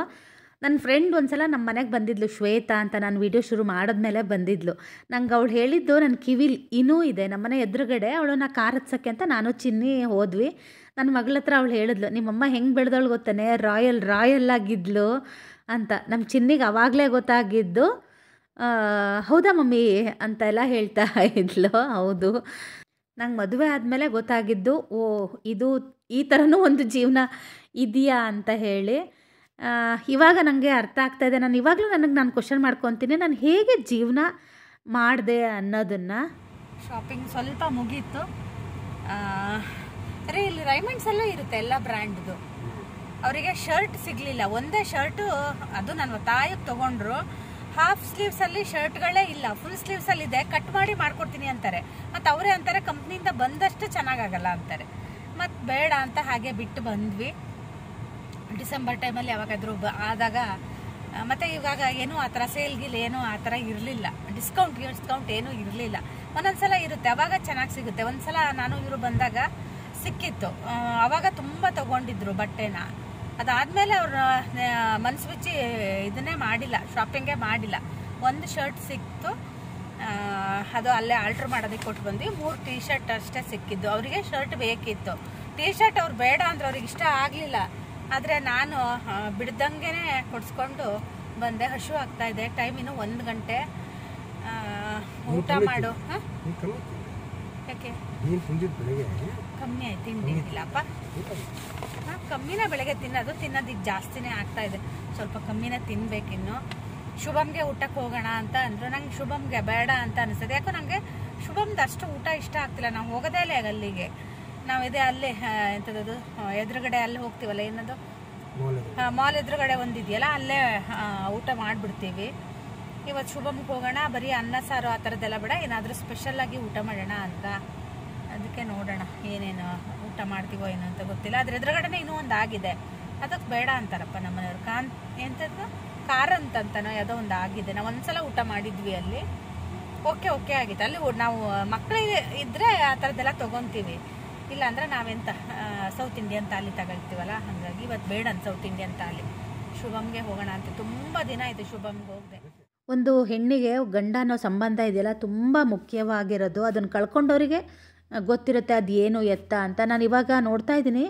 ನನ್ನ ಫ್ರೆಂಡ್ ಒಂದು ಸಲ ನಮ್ಮ ಮನೆಗೆ ಬಂದಿದ್ಲು, ಶ್ವೇತಾ ಅಂತ. ನಾನು ವೀಡಿಯೋ ಶುರು ಮಾಡಿದ್ಮೇಲೆ ಬಂದಿದ್ಲು. ನಂಗೆ ಅವಳು ಹೇಳಿದ್ದು ನನ್ನ ಕಿವಿಲಿ ಇನ್ನೂ ಇದೆ. ನಮ್ಮನೆ ಎದುರುಗಡೆ ಅವಳನ್ನ ಕಾರ್ ಹತ್ಸೋಕ್ಕೆ ಅಂತ ನಾನು ಚಿನ್ನಿ ಹೋದ್ವಿ. ನನ್ನ ಮಗಳ ಹತ್ರ ಅವಳು ಹೇಳಿದ್ಲು, ನಿಮ್ಮಮ್ಮ ಹೆಂಗೆ ಬೆಳೆದವಳು ಗೊತ್ತಾನೆ, ರಾಯಲ್ ಆಗಿದ್ಲು ಅಂತ. ನಮ್ಮ ಚಿನ್ನಿಗೆ ಆವಾಗಲೇ ಗೊತ್ತಾಗಿದ್ದು. ಹೌದಾ ಮಮ್ಮಿ ಅಂತೆಲ್ಲ ಹೇಳ್ತಾ ಇದ್ಲು. ಹೌದು, ನಂಗೆ ಮದುವೆ ಆದಮೇಲೆ ಗೊತ್ತಾಗಿದ್ದು, ಇದು ಈ ಥರನೂ ಒಂದು ಜೀವನ ಇದೆಯಾ ಅಂತ ಹೇಳಿ. ಇವಾಗ ನನಗೆ ಅರ್ಥ ಆಗ್ತಾಯಿದೆ. ನಾನು ಇವಾಗಲೂ ನಾನು ಕ್ವಶನ್ ಮಾಡ್ಕೊತೀನಿ, ನಾನು ಹೇಗೆ ಜೀವನ ಮಾಡಿದೆ ಅನ್ನೋದನ್ನು. ಶಾಪಿಂಗ್ ಸ್ವಲ್ಪ ಮುಗೀತು. ಅರೆ ಇಲ್ಲಿ ರೈಮಂಡ್ಸ್ ಎಲ್ಲ ಇರುತ್ತೆ, ಎಲ್ಲ ಬ್ರ್ಯಾಂಡ್ದು. ಅವರಿಗೆ ಶರ್ಟ್ ಸಿಗಲಿಲ್ಲ. ಒಂದೇ ಶರ್ಟು, ಅದು ನನ್ನ ತಾಯಿಗೆ ತೊಗೊಂಡ್ರು. ಹಾಫ್ ಸ್ಲೀವ್ಸಲ್ಲಿ ಶರ್ಟ್ಗಳೇ ಇಲ್ಲ, ಫುಲ್ ಸ್ಲೀವ್ಸಲ್ಲಿ ಇದೆ. ಕಟ್ ಮಾಡಿ ಮಾಡ್ಕೊಡ್ತೀನಿ ಅಂತಾರೆ. ಮತ್ತು ಅವರೇ ಅಂತಾರೆ ಕಂಪ್ನಿಯಿಂದ ಬಂದಷ್ಟು ಚೆನ್ನಾಗಾಗಲ್ಲ ಅಂತಾರೆ. ಮತ್ತು ಬೇಡ ಅಂತ ಹಾಗೆ ಬಿಟ್ಟು ಬಂದ್ವಿ. ಡಿಸೆಂಬರ್ ಟೈಮಲ್ಲಿ ಯಾವಾಗಾದರೂ ಆದಾಗ. ಮತ್ತು ಇವಾಗ ಏನೂ ಆ ಥರ ಸೇಲ್ಗಿಲ್ ಏನೂ ಆ ಥರ ಇರಲಿಲ್ಲ. ಡಿಸ್ಕೌಂಟ್ ಏನೂ ಇರಲಿಲ್ಲ. ಒಂದೊಂದ್ಸಲ ಇರುತ್ತೆ, ಅವಾಗ ಚೆನ್ನಾಗಿ ಸಿಗುತ್ತೆ. ಒಂದ್ಸಲ ನಾನು ಇವರು ಬಂದಾಗ ಸಿಕ್ಕಿತ್ತು, ಅವಾಗ ತುಂಬ ತೊಗೊಂಡಿದ್ರು ಬಟ್ಟೆನ. ಅದಾದಮೇಲೆ ಅವ್ರ ಮನಸ್ಸು ಬಿಚ್ಚಿ ಇದನ್ನೇ ಮಾಡಿಲ್ಲ, ಶಾಪಿಂಗೇ ಮಾಡಿಲ್ಲ. ಒಂದು ಶರ್ಟ್ ಸಿಕ್ತು, ಅದು ಅಲ್ಲೇ ಆಲ್ಟ್ರ್ ಮಾಡೋದಕ್ಕೆ ಕೊಟ್ಟು ಬಂದ್ವಿ. 3 ಟೀ ಶರ್ಟ್ ಅಷ್ಟೇ ಸಿಕ್ಕಿದ್ದು. ಅವರಿಗೆ ಶರ್ಟ್ ಬೇಕಿತ್ತು. ಟೀ ಶರ್ಟ್ ಅವ್ರು ಬೇಡ ಅಂದ್ರೆ ಅವ್ರಿಗೆ ಇಷ್ಟ ಆಗಲಿಲ್ಲ. ಆದರೆ ನಾನು ಬಿಡ್ದಂಗೆ ಕೊಡಿಸ್ಕೊಂಡು ಬಂದೆ. ಹಶು ಆಗ್ತಾ ಇದೆ. ಟೈಮ್ ಇನ್ನು 1 ಗಂಟೆ. ಊಟ ಮಾಡು. ಯಾಕೆ ಕಮ್ಮಿ ಆಯ್ತು? ತಿಂದಿಲ್ಲಪ್ಪ. ಕಮ್ಮಿನೇ ಬೆಳಗ್ಗೆ ತಿನ್ನೋದಕ್ಕೆ ಜಾಸ್ತಿನೇ ಆಗ್ತಾ ಇದೆ. ಸ್ವಲ್ಪ ಕಮ್ಮಿನೇ ತಿನ್ಬೇಕಿನ್ನು. ಶುಭಮ್ಗೆ ಊಟಕ್ಕೆ ಹೋಗೋಣ ಅಂತ ಅಂದರು. ನಂಗೆ ಶುಭಮ್ಗೆ ಬೇಡ ಅಂತ ಅನಿಸ್ತದೆ. ಯಾಕೋ ನನಗೆ ಶುಭಮ್ದು ಅಷ್ಟು ಊಟ ಇಷ್ಟ ಆಗ್ತಿಲ್ಲ. ನಾವು ಹೋಗೋದೇ ಇಲ್ಲ ಅಲ್ಲಿಗೆ. ನಾವು ಇದೇ ಅಲ್ಲೇ ಎಂಥದ್ದು ಎದುರುಗಡೆ ಅಲ್ಲಿ ಹೋಗ್ತೀವಲ್ಲ, ಏನದು ಮಾಲ್ ಎದುರುಗಡೆ ಒಂದಿದೆಯಲ್ಲ, ಅಲ್ಲೇ ಊಟ ಮಾಡಿಬಿಡ್ತೀವಿ. ಇವತ್ತು ಶುಭಮ್ಗೆ ಹೋಗೋಣ. ಬರೀ ಅನ್ನ ಸಾರು ಆ ಥರದ್ದೆಲ್ಲ ಬೇಡ, ಏನಾದರೂ ಸ್ಪೆಷಲ್ಲಾಗಿ ಊಟ ಮಾಡೋಣ ಅಂತ. ಅದಕ್ಕೆ ನೋಡೋಣ ಏನೇನು ಊಟ ಮಾಡ್ತೀವೋ ಏನೋ ಅಂತ ಗೊತ್ತಿಲ್ಲ. ಅದ್ರ ಎದುರುಗಡೆನೇ ಇನ್ನೂ ಒಂದು ಆಗಿದೆ, ಅದಕ್ಕೆ ಬೇಡ ಅಂತಾರಪ್ಪ ನಮ್ಮನೆಯವ್ರು. ಎಂಥದ್ದು ಖಾರ ಅಂತನೋ ಯಾವುದೋ ಒಂದು ಆಗಿದೆ. ನಾವು ಒಂದ್ಸಲ ಊಟ ಮಾಡಿದ್ವಿ ಅಲ್ಲಿ. ಓಕೆ ಆಗಿತ್ತು. ಅಲ್ಲಿ ನಾವು ಮಕ್ಕಳಿಗೆ ಇದ್ದರೆ ಆ ಥರದ್ದೆಲ್ಲ ತೊಗೊತೀವಿ. ಇಲ್ಲಾಂದ್ರೆ ನಾವೆಂತ ಸೌತ್ ಇಂಡಿಯನ್ ತಾಲಿ ತಗೊಳ್ತೀವಲ್ಲ, ಹಾಗಾಗಿ ಇವತ್ತು ಬೇಡ ಅಂತ ಸೌತ್ ಇಂಡಿಯನ್ ತಾಲಿ. ಶುಭಮ್ಗೆ ಹೋಗೋಣ ಅಂತ. ತುಂಬ ದಿನ ಆಯಿತು ಶುಭಮ್ಗೆ ಹೋಗದೆ. ಒಂದು ಹೆಣ್ಣಿಗೆ ಗಂಡ ಅನ್ನೋ ಸಂಬಂಧ ಇದೆಯಲ್ಲ, ತುಂಬ ಮುಖ್ಯವಾಗಿರೋದು. ಅದನ್ನು ಕಳ್ಕೊಂಡವರಿಗೆ ಗೊತ್ತಿರುತ್ತೆ ಅದು ಏನು ಎತ್ತ ಅಂತ. ನಾನು ಇವಾಗ ನೋಡ್ತಾ ಇದ್ದೀನಿ,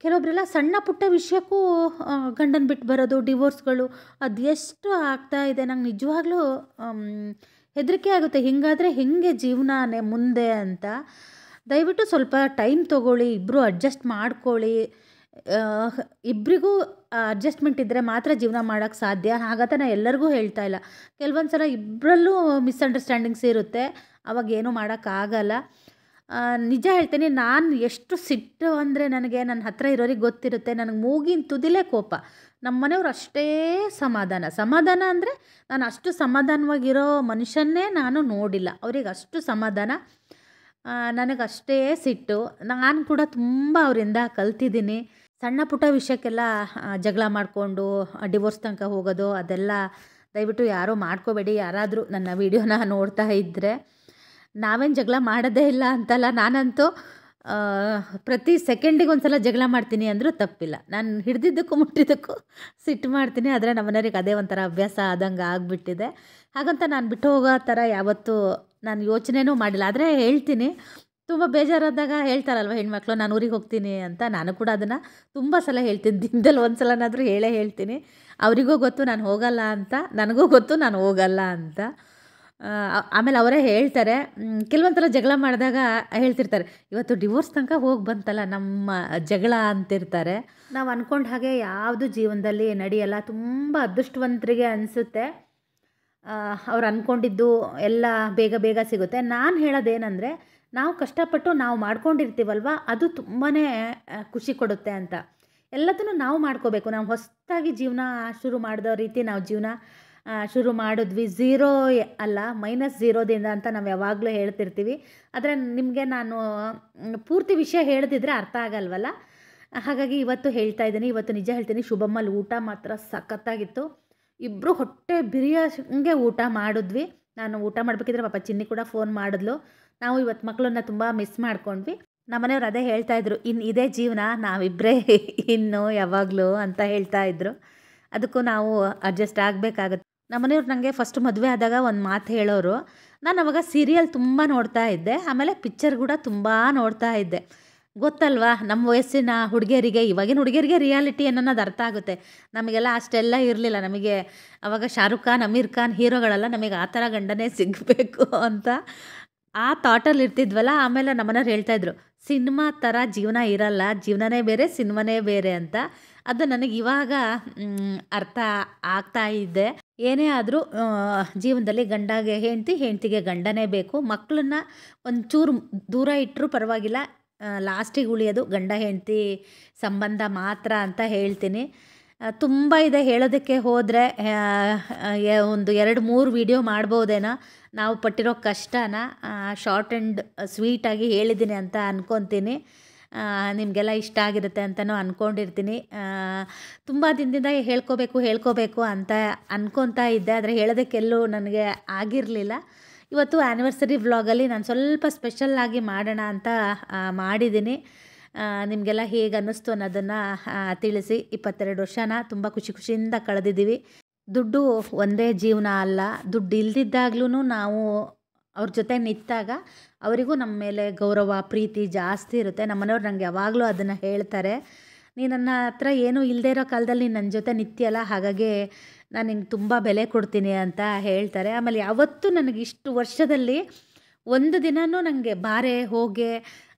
ಕೆಲವೊಬ್ಬರೆಲ್ಲ ಸಣ್ಣ ಪುಟ್ಟ ವಿಷಯಕ್ಕೂ ಗಂಡನ ಬಿಟ್ಟು ಬರೋದು, ಡಿವೋರ್ಸ್ಗಳು, ಅದು ಎಷ್ಟು ಆಗ್ತಾ ಇದೆ. ನಂಗೆ ನಿಜವಾಗ್ಲೂ ಹೆದರಿಕೆ ಆಗುತ್ತೆ. ಹಿಂಗಾದರೆ ಹೆಂಗೆ ಜೀವನನೇ ಮುಂದೆ ಅಂತ. ದಯವಿಟ್ಟು ಸ್ವಲ್ಪ ಟೈಮ್ ತೊಗೊಳ್ಳಿ, ಇಬ್ಬರು ಅಡ್ಜಸ್ಟ್ ಮಾಡ್ಕೊಳ್ಳಿ. ಇಬ್ಬರಿಗೂ ಅಡ್ಜಸ್ಟ್ಮೆಂಟ್ ಇದ್ದರೆ ಮಾತ್ರ ಜೀವನ ಮಾಡೋಕ್ಕೆ ಸಾಧ್ಯ. ಹಾಗಂತ ನಾನು ಎಲ್ಲರಿಗೂ ಹೇಳ್ತಾ ಇಲ್ಲ. ಕೆಲವೊಂದು ಸಲ ಇಬ್ಬರಲ್ಲೂ ಮಿಸ್ಅಂಡರ್ಸ್ಟ್ಯಾಂಡಿಂಗ್ಸ್ ಇರುತ್ತೆ, ಅವಾಗ ಏನೂ ಮಾಡೋಕ್ಕಾಗಲ್ಲ. ನಿಜ ಹೇಳ್ತೀನಿ, ನಾನು ಎಷ್ಟು ಸಿಟ್ಟು ಅಂದರೆ ನನಗೆ ನನ್ನ ಹತ್ರ ಇರೋರಿಗೆ ಗೊತ್ತಿರುತ್ತೆ. ನನಗೆ ಮೂಗಿನ ತುದಿಲೇ ಕೋಪ. ನಮ್ಮ ಮನೆಯವ್ರು ಅಷ್ಟೇ ಸಮಾಧಾನ ಅಂದರೆ ನಾನು ಅಷ್ಟು ಸಮಾಧಾನವಾಗಿರೋ ಮನುಷ್ಯನ್ನೇ ನಾನು ನೋಡಿಲ್ಲ. ಅವ್ರಿಗೆ ಅಷ್ಟು ಸಮಾಧಾನ, ನನಗಷ್ಟೇ ಸಿಟ್ಟು. ನಾನು ಕೂಡ ತುಂಬ ಅವರಿಂದ ಕಲ್ತಿದ್ದೀನಿ. ಸಣ್ಣ ಪುಟ್ಟ ವಿಷಯಕ್ಕೆಲ್ಲ ಜಗಳ ಮಾಡಿಕೊಂಡು ಡಿವೋರ್ಸ್ ತನಕ ಹೋಗೋದು ಅದೆಲ್ಲ ದಯವಿಟ್ಟು ಯಾರೂ ಮಾಡ್ಕೋಬೇಡಿ. ಯಾರಾದರೂ ನನ್ನ ವಿಡಿಯೋನ ನೋಡ್ತಾ ಇದ್ದರೆ, ನಾವೇನು ಜಗಳ ಮಾಡೋದೇ ಇಲ್ಲ ಅಂತಲ್ಲ. ನಾನಂತೂ ಪ್ರತಿ ಸೆಕೆಂಡಿಗೆ ಒಂದು ಸಲ ಜಗಳ ಮಾಡ್ತೀನಿ ಅಂದರೂ ತಪ್ಪಿಲ್ಲ. ನಾನು ಹಿಡ್ದಿದ್ದಕ್ಕೂ ಮುಟ್ಟಿದ್ದಕ್ಕೂ ಸಿಟ್ಟು ಮಾಡ್ತೀನಿ. ಆದರೆ ನಮ್ಮನೆಯವ್ರಿಗೆ ಅದೇ ಒಂಥರ ಅಭ್ಯಾಸ ಆದಂಗೆ ಆಗಿಬಿಟ್ಟಿದೆ. ಹಾಗಂತ ನಾನು ಬಿಟ್ಟು ಹೋಗೋ ಥರ ಯಾವತ್ತೂ ನಾನು ಯೋಚನೆನೂ ಮಾಡಿಲ್ಲ. ಆದರೆ ಹೇಳ್ತೀನಿ, ತುಂಬ ಬೇಜಾರಾದಾಗ ಹೇಳ್ತಾರಲ್ವ ಹೆಣ್ಮಕ್ಳು, ನಾನು ಊರಿಗೆ ಹೋಗ್ತೀನಿ ಅಂತ. ನಾನು ಕೂಡ ಅದನ್ನು ತುಂಬ ಸಲ ಹೇಳ್ತೀನಿ. ದಿನದಲ್ಲಿ ಒಂದು ಸಲನಾದರೂ ಹೇಳ್ತೀನಿ. ಅವರಿಗೂ ಗೊತ್ತು ನಾನು ಹೋಗಲ್ಲ ಅಂತ, ನನಗೂ ಗೊತ್ತು ನಾನು ಹೋಗಲ್ಲ ಅಂತ. ಆಮೇಲೆ ಅವರೇ ಹೇಳ್ತಾರೆ, ಕೆಲವೊಂದು ಸಲ ಜಗಳ ಮಾಡಿದಾಗ ಹೇಳ್ತಿರ್ತಾರೆ, ಇವತ್ತು ಡಿವೋರ್ಸ್ ತನಕ ಹೋಗಿ ಬಂತಲ್ಲ ನಮ್ಮ ಜಗಳ ಅಂತಿರ್ತಾರೆ. ನಾವು ಅಂದ್ಕೊಂಡ ಹಾಗೆ ಯಾವುದು ಜೀವನದಲ್ಲಿ ನಡೆಯಲ್ಲ. ತುಂಬ ಅದೃಷ್ಟವಂತರಿಗೆ ಅನಿಸುತ್ತೆ ಅವ್ರು ಅಂದ್ಕೊಂಡಿದ್ದು ಎಲ್ಲ ಬೇಗ ಸಿಗುತ್ತೆ. ನಾನು ಹೇಳೋದೇನೆಂದರೆ, ನಾವು ಕಷ್ಟಪಟ್ಟು ನಾವು ಮಾಡ್ಕೊಂಡಿರ್ತೀವಲ್ವ, ಅದು ತುಂಬಾ ಖುಷಿ ಕೊಡುತ್ತೆ ಅಂತ. ಎಲ್ಲದನ್ನು ನಾವು ಮಾಡ್ಕೋಬೇಕು. ನಾವು ಹೊಸದಾಗಿ ಜೀವನ ಶುರು ಮಾಡಿದೋ ರೀತಿ ನಾವು ಜೀವನ ಶುರು ಮಾಡಿದ್ವಿ. ಝೀರೋ ಅಲ್ಲ, -0ದಿಂದ ಅಂತ ನಾವು ಯಾವಾಗಲೂ ಹೇಳ್ತಿರ್ತೀವಿ. ಆದರೆ ನಿಮಗೆ ನಾನು ಪೂರ್ತಿ ವಿಷಯ ಹೇಳ್ದಿದ್ರೆ ಅರ್ಥ ಆಗಲ್ವಲ್ಲ. ಹಾಗಾಗಿ ಇವತ್ತು ಹೇಳ್ತಾ ಇದ್ದೀನಿ. ಇವತ್ತು ನಿಜ ಹೇಳ್ತೀನಿ, ಶುಭಮ್ಮಲ್ಲಿ ಊಟ ಮಾತ್ರ ಸಖತ್ತಾಗಿತ್ತು. ಇಬ್ಬರು ಹೊಟ್ಟೆ ಬಿರಿಯಂಗೆ ಊಟ ಮಾಡಿದ್ವಿ. ನಾನು ಊಟ ಮಾಡಬೇಕಿದ್ರೆ ಪಾಪ ಚಿನ್ನಿ ಕೂಡ ಫೋನ್ ಮಾಡಿದ್ಲು. ನಾವು ಇವತ್ತು ಮಕ್ಕಳನ್ನ ತುಂಬ ಮಿಸ್ ಮಾಡ್ಕೊಂಡ್ವಿ. ನಮ್ಮನೆಯವ್ರು ಅದೇ ಹೇಳ್ತಾಯಿದ್ರು, ಇನ್ನು ಇದೇ ಜೀವನ, ನಾವಿಬ್ಬರೇ ಇನ್ನು ಯಾವಾಗಲೂ ಅಂತ ಹೇಳ್ತಾಯಿದ್ರು. ಅದಕ್ಕೂ ನಾವು ಅಡ್ಜಸ್ಟ್ ಆಗಬೇಕಾಗುತ್ತೆ. ನಮ್ಮನೆಯವ್ರು ನನಗೆ ಫಸ್ಟ್ ಮದುವೆ ಆದಾಗ ಒಂದು ಮಾತು ಹೇಳೋರು. ನಾನು ಅವಾಗ ಸೀರಿಯಲ್ ತುಂಬ ನೋಡ್ತಾ ಇದ್ದೆ, ಆಮೇಲೆ ಪಿಕ್ಚರ್ ಕೂಡ ತುಂಬ ನೋಡ್ತಾ ಇದ್ದೆ. ಗೊತ್ತಲ್ವಾ, ನಮ್ಮ ವಯಸ್ಸಿನ ಹುಡುಗಿಯರಿಗೆ, ಇವಾಗಿನ ಹುಡುಗಿಯರಿಗೆ ರಿಯಾಲಿಟಿ ಅನ್ನೋದು ಅರ್ಥ ಆಗುತ್ತೆ. ನಮಗೆಲ್ಲ ಅಷ್ಟೆಲ್ಲ ಇರಲಿಲ್ಲ. ನಮಗೆ ಅವಾಗ ಶಾರುಖ್ ಖಾನ್, ಅಮೀರ್ ಖಾನ್ ಹೀರೋಗಳೆಲ್ಲ, ನಮಗೆ ಆ ಥರ ಗಂಡನೇ ಸಿಗಬೇಕು ಅಂತ ಆ ಥಾಟಲ್ಲಿ ಇರ್ತಿದ್ವಲ್ಲ. ಆಮೇಲೆ ನಮ್ಮನೆಯವ್ರು ಹೇಳ್ತಾಯಿದ್ರು, ಸಿನಿಮಾ ಥರ ಜೀವನ ಇರಲ್ಲ, ಜೀವನನೇ ಬೇರೆ, ಸಿನಿಮಾನೇ ಬೇರೆ ಅಂತ. ಅದು ನನಗೆ ಇವಾಗ ಅರ್ಥ ಆಗ್ತಾ ಇದೆ. ಏನೇ ಆದರೂ ಜೀವನದಲ್ಲಿ ಗಂಡಗೆ ಹೆಂಡತಿ, ಹೆಂಡತಿಗೆ ಗಂಡನೇ ಬೇಕು. ಮಕ್ಕಳನ್ನ ಒಂಚೂರು ದೂರ ಇಟ್ಟರೂ ಪರವಾಗಿಲ್ಲ, ಲಾಸ್ಟಿಗೆ ಉಳಿಯೋದು ಗಂಡ ಹೆಂಡತಿ ಸಂಬಂಧ ಮಾತ್ರ ಅಂತ ಹೇಳ್ತೀನಿ. ತುಂಬ ಇದೆ ಹೇಳೋದಕ್ಕೆ ಹೋದರೆ, ಒಂದು 2-3 ವಿಡಿಯೋ ಮಾಡ್ಬೋದೇನೋ. ನಾವು ಪಟ್ಟಿರೋ ಕಷ್ಟನ ಶಾರ್ಟ್ ಆ್ಯಂಡ್ ಸ್ವೀಟಾಗಿ ಹೇಳಿದ್ದೀನಿ ಅಂತ ಅಂದ್ಕೊತೀನಿ. ನಿಮಗೆಲ್ಲ ಇಷ್ಟ ಆಗಿರುತ್ತೆ ಅಂತಲೂ ಅಂದ್ಕೊಂಡಿರ್ತೀನಿ. ತುಂಬ ದಿನದಿಂದ ಹೇಳ್ಕೋಬೇಕು ಅಂತ ಅಂದ್ಕೊತಾ ಇದ್ದೆ, ಆದರೆ ಹೇಳೋದಕ್ಕೆಲ್ಲೂ ನನಗೆ ಆಗಿರಲಿಲ್ಲ. ಇವತ್ತು ಆ್ಯನಿವರ್ಸರಿ ವ್ಲಾಗಲ್ಲಿ ನಾನು ಸ್ವಲ್ಪ ಸ್ಪೆಷಲ್ಲಾಗಿ ಮಾಡೋಣ ಅಂತ ಮಾಡಿದ್ದೀನಿ. ನಿಮಗೆಲ್ಲ ಹೇಗೆ ಅನ್ನಿಸ್ತು ಅನ್ನೋದನ್ನು ತಿಳಿಸಿ. 22 ವರ್ಷನ ತುಂಬ ಖುಷಿಯಿಂದ ಕಳೆದಿದ್ದೀವಿ. ದುಡ್ಡು ಒಂದೇ ಜೀವನ ಅಲ್ಲ. ದುಡ್ಡು ಇಲ್ದಿದ್ದಾಗ್ಲೂ ನಾವು ಅವ್ರ ಜೊತೆ ನಿಂತಾಗ ಅವರಿಗೂ ನಮ್ಮ ಮೇಲೆ ಗೌರವ ಪ್ರೀತಿ ಜಾಸ್ತಿ ಇರುತ್ತೆ. ನಮ್ಮ ಮನೆಯವ್ರು ನನಗೆ ಯಾವಾಗಲೂ ಅದನ್ನು ಹೇಳ್ತಾರೆ, ನೀ ನನ್ನ ಹತ್ರ ಏನೂ ಇಲ್ಲದೇ ಇರೋ ಕಾಲದಲ್ಲಿ ನೀನು ನನ್ನ ಜೊತೆ ನಿಂತಿಯಲ್ಲ, ಹಾಗಾಗಿ ನಾನು ನಿಂಗೆ ತುಂಬ ಬೆಲೆ ಕೊಡ್ತೀನಿ ಅಂತ ಹೇಳ್ತಾರೆ. ಆಮೇಲೆ ಯಾವತ್ತೂ ನನಗೆ ಇಷ್ಟು ವರ್ಷದಲ್ಲಿ ಒಂದು ದಿನವೂ ನನಗೆ ಬಾರೆ ಹೋಗೆ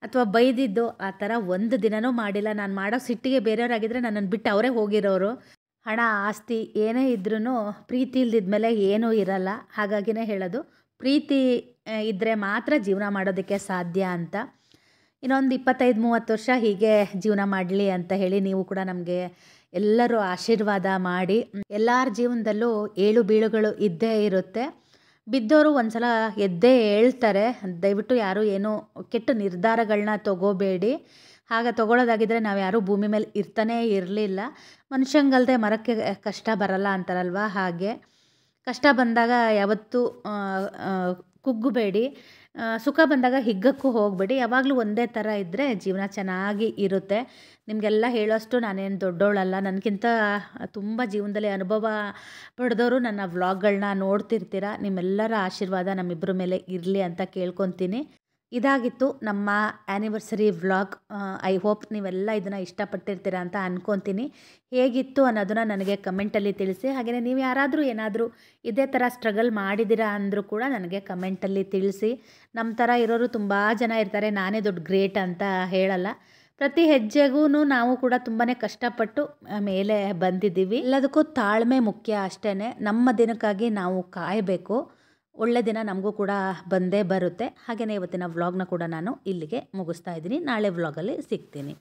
ಅಥವಾ ಬೈದಿದ್ದು ಆ ಥರ ಒಂದು ದಿನವೂ ಮಾಡಿಲ್ಲ. ನಾನು ಮಾಡೋ ಸಿಟ್ಟಿಗೆ ಬೇರೆಯವರಾಗಿದ್ದರೆ ನನ್ನನ್ನು ಬಿಟ್ಟು ಅವರೇ ಹೋಗಿರೋರು. ಹಣ ಆಸ್ತಿ ಏನೇ ಇದ್ರೂ ಪ್ರೀತಿ ಇಲ್ದಿದ್ಮೇಲೆ ಏನೂ ಇರಲ್ಲ. ಹಾಗಾಗಿನೇ ಹೇಳೋದು, ಪ್ರೀತಿ ಇದ್ದರೆ ಮಾತ್ರ ಜೀವನ ಮಾಡೋದಕ್ಕೆ ಸಾಧ್ಯ ಅಂತ. ಇನ್ನೊಂದು 25-30 ವರ್ಷ ಹೀಗೆ ಜೀವನ ಮಾಡಲಿ ಅಂತ ಹೇಳಿ ನೀವು ಕೂಡ ನಮಗೆ ಎಲ್ಲರೂ ಆಶೀರ್ವಾದ ಮಾಡಿ. ಎಲ್ಲರ ಜೀವನದಲ್ಲೂ ಏಳು ಬೀಳುಗಳು ಇದ್ದೇ ಇರುತ್ತೆ. ಬಿದ್ದವರು ಒಂದು ಸಲ ಎದ್ದೇ ಹೇಳ್ತಾರೆ. ದಯವಿಟ್ಟು ಯಾರೂ ಏನೂ ಕೆಟ್ಟ ನಿರ್ಧಾರಗಳನ್ನ ತಗೋಬೇಡಿ. ಹಾಗೆ ತೊಗೊಳೋದಾಗಿದ್ದರೆ ನಾವು ಯಾರೂ ಭೂಮಿ ಮೇಲೆ ಇರ್ತಾನೇ ಇರಲಿಲ್ಲ. ಮನುಷ್ಯಂಗಲ್ದೆ ಮರಕ್ಕೆ ಕಷ್ಟ ಬರಲ್ಲ ಅಂತಾರಲ್ವ, ಹಾಗೆ ಕಷ್ಟ ಬಂದಾಗ ಯಾವತ್ತೂ ಕುಗ್ಗಬೇಡಿ, ಸುಖ ಬಂದಾಗ ಹಿಗ್ಗಕ್ಕೂ ಹೋಗಬೇಡಿ. ಯಾವಾಗಲೂ ಒಂದೇ ಥರ ಇದ್ದರೆ ಜೀವನ ಚೆನ್ನಾಗಿ ಇರುತ್ತೆ. ನಿಮಗೆಲ್ಲ ಹೇಳೋಷ್ಟು ನಾನೇನು ದೊಡ್ಡವಳಲ್ಲ. ನನಗಿಂತ ತುಂಬ ಜೀವನದಲ್ಲಿ ಅನುಭವ ಪಡೆದವರು ನನ್ನ ವ್ಲಾಗ್ಗಳನ್ನ ನೋಡ್ತಿರ್ತೀರ. ನಿಮ್ಮೆಲ್ಲರ ಆಶೀರ್ವಾದ ನಮ್ಮಿಬ್ಬರ ಮೇಲೆ ಇರಲಿ ಅಂತ ಕೇಳ್ಕೊತೀನಿ. ಇದಾಗಿತ್ತು ನಮ್ಮ ಆ್ಯನಿವರ್ಸರಿ ವ್ಲಾಗ್. ಐ ಹೋಪ್ ನೀವೆಲ್ಲ ಇದನ್ನು ಇಷ್ಟಪಟ್ಟಿರ್ತೀರ ಅಂತ ಅಂದ್ಕೊತೀನಿ. ಹೇಗಿತ್ತು ಅನ್ನೋದನ್ನು ನನಗೆ ಕಮೆಂಟಲ್ಲಿ ತಿಳಿಸಿ. ಹಾಗೆಯೇ ನೀವು ಯಾರಾದರೂ ಏನಾದರೂ ಇದೇ ಥರ ಸ್ಟ್ರಗಲ್ ಮಾಡಿದ್ದೀರಾ ಅಂದರೂ ಕೂಡ ನನಗೆ ಕಮೆಂಟಲ್ಲಿ ತಿಳಿಸಿ. ನಮ್ಮ ಥರ ಇರೋರು ತುಂಬ ಜನ ಇರ್ತಾರೆ, ನಾನೇ ದೊಡ್ಡ ಗ್ರೇಟ್ ಅಂತ ಹೇಳಲ್ಲ. ಪ್ರತಿ ಹೆಜ್ಜೆಗೂ ನಾವು ಕೂಡ ತುಂಬಾ ಕಷ್ಟಪಟ್ಟು ಮೇಲೆ ಬಂದಿದ್ದೀವಿ. ಎಲ್ಲದಕ್ಕೂ ತಾಳ್ಮೆ ಮುಖ್ಯ ಅಷ್ಟೇ. ನಮ್ಮ ದಿನಕ್ಕಾಗಿ ನಾವು ಕಾಯಬೇಕು. ಒಳ್ಳೆ ದಿನ ನಮಗೂ ಕೂಡ ಬಂದೇ ಬರುತ್ತೆ. ಹಾಗೆಯೇ ಇವತ್ತಿನ ವ್ಲಾಗ್ನ ಕೂಡ ನಾನು ಇಲ್ಲಿಗೆ ಮುಗಿಸ್ತಾ ಇದ್ದೀನಿ. ನಾಳೆ ವ್ಲಾಗಲ್ಲಿ ಸಿಗ್ತೀನಿ.